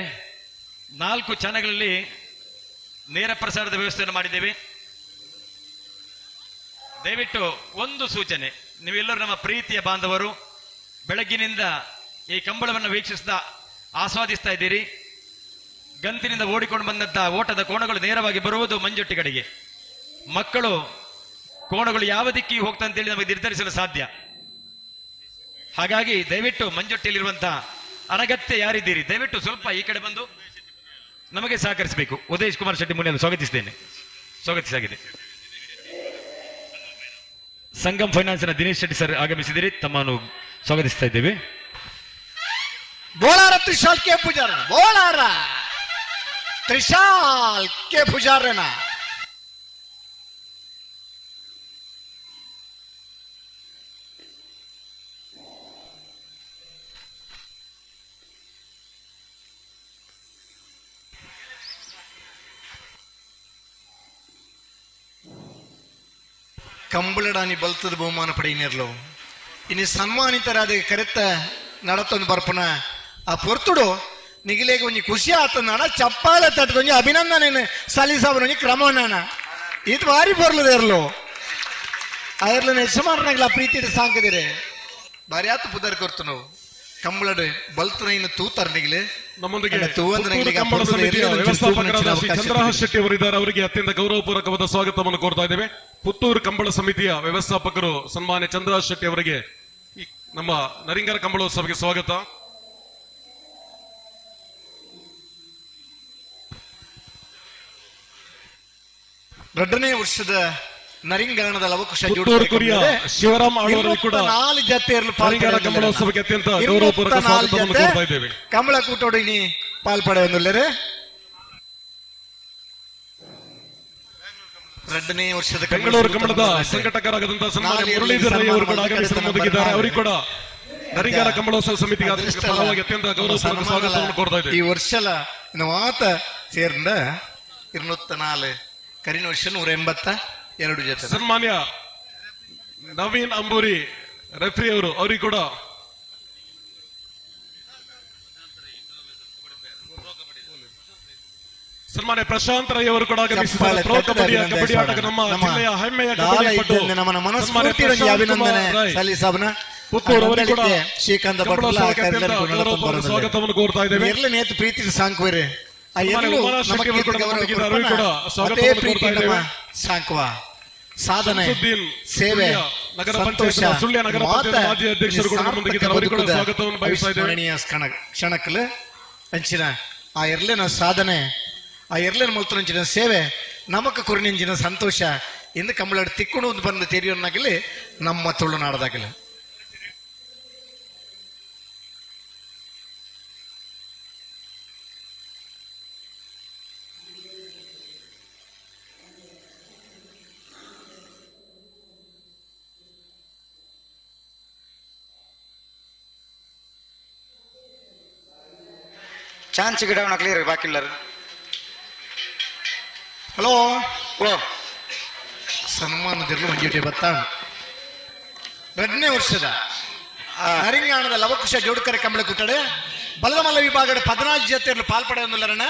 4 ಚಾನೆಲ್ಗಳಲ್ಲಿ ನೇರ ಪ್ರಸಾರದ ವ್ಯವಸ್ಥೆಯನ್ನು ಮಾಡಿದ್ದೇವೆ. ದಯವಿಟ್ಟು ಒಂದು ಸೂಚನೆ, ನೀವೆಲ್ಲರೂ ನಮ್ಮ ಪ್ರೀತಿಯ ಬಾಂಧವರು, ಬೆಳಗ್ಗಿನಿಂದ ಈ ಕಂಬಳವನ್ನು ವೀಕ್ಷಿಸಿದ ಆಸ್ವಾದಿಸ್ತಾ ಇದ್ದೀರಿ. ಗಂತಿನಿಂದ ಓಡಿಕೊಂಡು ಬಂದಂತ ಓಟದ ಕೋಣಗಳು ನೇರವಾಗಿ ಬರುವುದು ಮಂಜೊಟ್ಟಿ ಕಡೆಗೆ. ಮಕ್ಕಳು ಕೋಣಗಳು ಯಾವ ದಿಕ್ಕಿಗೆ ಹೋಗ್ತಾ ಅಂತೇಳಿ ನಮಗೆ ನಿರ್ಧರಿಸಲು ಸಾಧ್ಯ. ಹಾಗಾಗಿ ದಯವಿಟ್ಟು ಮಂಜೊಟ್ಟಿಯಲ್ಲಿರುವಂತಹ ಅನಗತ್ಯ ಯಾರಿದ್ದೀರಿ ದಯವಿಟ್ಟು ಸ್ವಲ್ಪ ಈ ಕಡೆ ಬಂದು ನಮಗೆ ಸಹಕರಿಸಬೇಕು. ಉದಯ್ ಕುಮಾರ್ ಶೆಟ್ಟಿ ಮುನಿಯನ್ನು ಸ್ವಾಗತಿಸಿದ್ದೇನೆ. ಸ್ವಾಗತಿಸಾಗಿದೆ. ಸಂಗಮ್ ಫೈನಾನ್ಸ್ನ ದಿನೇಶ್ ಶೆಟ್ಟಿ ಸರ್ ಆಗಮಿಸಿದಿರಿ, ತಮ್ಮನ್ನು ಸ್ವಾಗತಿಸ್ತಾ ಇದ್ದೇವೆ. ಬೋಳಾರ ತ್ರಿಶಾಲ್ ಕೆ ಪೂಜಾರ, ಬೋಳಾರ ತ್ರಿಶಾಲ್ ಕೆ ಪೂಜಾರನ ಕಂಬಳಡಾನಿ ಬಲ್ತದ ಬಹುಮಾನ ಪಡೆಯಿನೇರ್ಲು ಇನ್ನು ಸನ್ಮಾನಿತರಾದ ಕರೆತ ನಡತೊಂದು ಬರ್ಪನ ಆ ಪೊರ್ತುಡು ನಿಗಿಲೇಗೆ ಒಂಜಿ ಖುಷಿ ಆತಂದಣ ಚಪ್ಪಾಳೆ ತಟ್ಟದೊಂಜಿ ಅಭಿನಂದನೆ ಸಲ್ಲಿಸವನೊಂಜಿ ಕ್ರಮಣ ಇದು ಭಾರಿ ಬರ್ಲದೇರ್ಲು ಅದ್ರಲ್ಲ ಯಜಮಾನನಾಗ್ಲ ಪ್ರೀತಿ ಸಾಂಕದಿರೆ ಭಾರಿ ಆತು ಪುದರ್ ಕೊರ್ತು ನಾವು ಕಂಬಳಡ್ ಬಲ್ತನ ಇನ್ನು ತೂತಾರ ನಿಗಿಲೆ ನಮ್ಮೊಂದಿಗೆ ಕಂಬಳ ಸಮಿತಿಯ ವ್ಯವಸ್ಥಾಪಕರಾದ ಶ್ರೀ ಚಂದ್ರಹಾಸ್ ಶೆಟ್ಟಿ ಅವರಿದ್ದಾರೆ. ಅವರಿಗೆ ಅತ್ಯಂತ ಗೌರವಪೂರ್ವಕವಾದ ಸ್ವಾಗತವನ್ನು ಕೋರ್ತಾ ಇದ್ದೇವೆ. ಪುತ್ತೂರು ಕಂಬಳ ಸಮಿತಿಯ ವ್ಯವಸ್ಥಾಪಕರು ಸನ್ಮಾನ್ಯ ಚಂದ್ರಹಾಸ್ ಶೆಟ್ಟಿ ಅವರಿಗೆ ನಮ್ಮ ನರಿಂಗರ ಕಂಬಳೋತ್ಸವಕ್ಕೆ ಸ್ವಾಗತ. ಎರಡನೇ ವರ್ಷದ ನರಿಂಗಾಣದ ಲವಕುಶ ಪುತ್ತೂರು ಕುರಿಯ ಶಿವರಾಮ್ ಆಳ್ವರು ಕೂಡ 4 ಜತೆಯರ್ಲು ನರಿಂಗರ ಕಂಬಳೋತ್ಸವಕ್ಕೆ ಅತ್ಯಂತ ಗೌರವಪೂರ್ವಕ ಸ್ವಾಗತವನ್ನು ಕೋರ್ತಾ ಇದ್ದೇವೆ. ಕಂಬಳ ಕೂಟೋಡು ಇನಿ ಪಾಲ್ಪಡೆ ಒಂದುಳ್ಳರೆ ಎರಡನೇ ವರ್ಷದ ಬೆಂಗಳೂರು ಕಂಬಳದ ಸಂಘಟಕರಾದಂತಹ ಸನ್ಮಾನ್ಯ ಮುರಳೀಧರ್ ರೈ ಅವರು ಕೂಡ ಆಗಮಿಸಿ ನಮ್ಮೊಂದಿಗಿದ್ದಾರೆ. ಅವರಿಗೆ ಕೂಡ ನರಿಂಗರ ಕಂಬಳೋತ್ಸವ ಸಮಿತಿಗೆ ಪರವಾಗಿ ಅತ್ಯಂತ ಗೌರವಪೂರ್ವಕ ಸ್ವಾಗತವನ್ನು ಕೋರ್ತಾ ಇದ್ದೇವೆ. ಈ ವರ್ಷಲ ಮಾತ ಸೇರ್ಂಡ 204 ಕರಿನ ವರ್ಷ 182 ಜೊತೆ ಸನ್ಮಾನ್ಯ ನವೀನ್ ಅಂಬೂರಿ ರೆಫ್ರಿ ಅವರು, ಅವರಿಗೆ ಕೂಡ ಸನ್ಮಾನ್ಯ ಪ್ರಶಾಂತ್ ರೈ ಅವರು ಕೂಡ ಆಗಮಿಸಿದ್ದಾರೆ. ಪ್ರೊ ಕಬಡ್ಡಿಯ ಕಬಡ್ಡಿ ಆಟಗಾರ, ನಮ್ಮ ಜಿಲ್ಲೆಯ ಹೆಮ್ಮೆಯ ಕಬಡ್ಡಿ ಪಟು ನಮ್ಮ ಮನಸ್ಫೂರ್ತಿಯ ಅಭಿನಂದನೆ ಸಲ್ಲಿಸಬನ ಪುತ್ತೂರು ಅವರಿಗೆ ಕೂಡ ಶ್ರೀಕಾಂತ ಸ್ವಾಗತವನ್ನು ಕೋರ್ತಾ ಇದ್ದೇವೆ. ಎಲ್ಲ ನೇತು ಪ್ರೀತಿ ಸಾಂಕ್ವೇರೆ ಸಾಂಕ್ವ ಸಾಧನೆ ಸೇವೆ ನಗರ ಪಂಚಾಯತ್ ಸುಳ್ಯ ನಗರ ಪಂಚಾಯತ್ ಮಾಜಿ ಅಧ್ಯಕ್ಷರು ಕೂಡ ನಮ್ಮೊಂದಿಗಿದ್ದಾರೆ. ಅವರಿಗೆ ಕೂಡ ಸ್ವಾಗತವನ್ನು ಬಯಸ್ತಾ ಇದ್ದೇವೆ. ಕ್ಷಣಕ್ಕಲು ಅಂಚಿನ ಆ ಎರ್ಲಿನ ಸಾಧನೆ, ಆ ಎರ್ಲಿನ ಮುಲ್ತುಂಚಿನ ಸೇವೆ ನಮಕ ಕುರಿನಿಂಚಿನ ಸಂತೋಷ ಎಂದು ಕಂಬಳಾಡಿ ತಿಕ್ಕೊಂಡು ಬಂದು ತೆರೆಯೋನಾಗಲಿ ನಮ್ಮ ತುಳುನಾಡದಾಗಲಿ ಚಾನ್ಸ್ ಗಿಡವನ್ನ ಕ್ಲಿಯರ್ ಬಾಕಿಲ್ಲರು. ಹಲೋ ಓ ಸನ್ಮಾನದಿರಲು ಮಂಜುಟೆ ಬತ್ತಾಣ 2ನೇ ವರ್ಷದ ನರಿಂಗಾಣದ ಲವಕುಶ ಜೋಡುಕರೆ ಕಂಬಳ ಕುಟ್ಟಡೆ ಬಲದ ಮಲ್ಲ ವಿಭಾಗದ 14 ಜೊತೆಯಲ್ಲಿ ಪಾಲ್ಪಡೆ ಒಂದಲ್ಲರಣ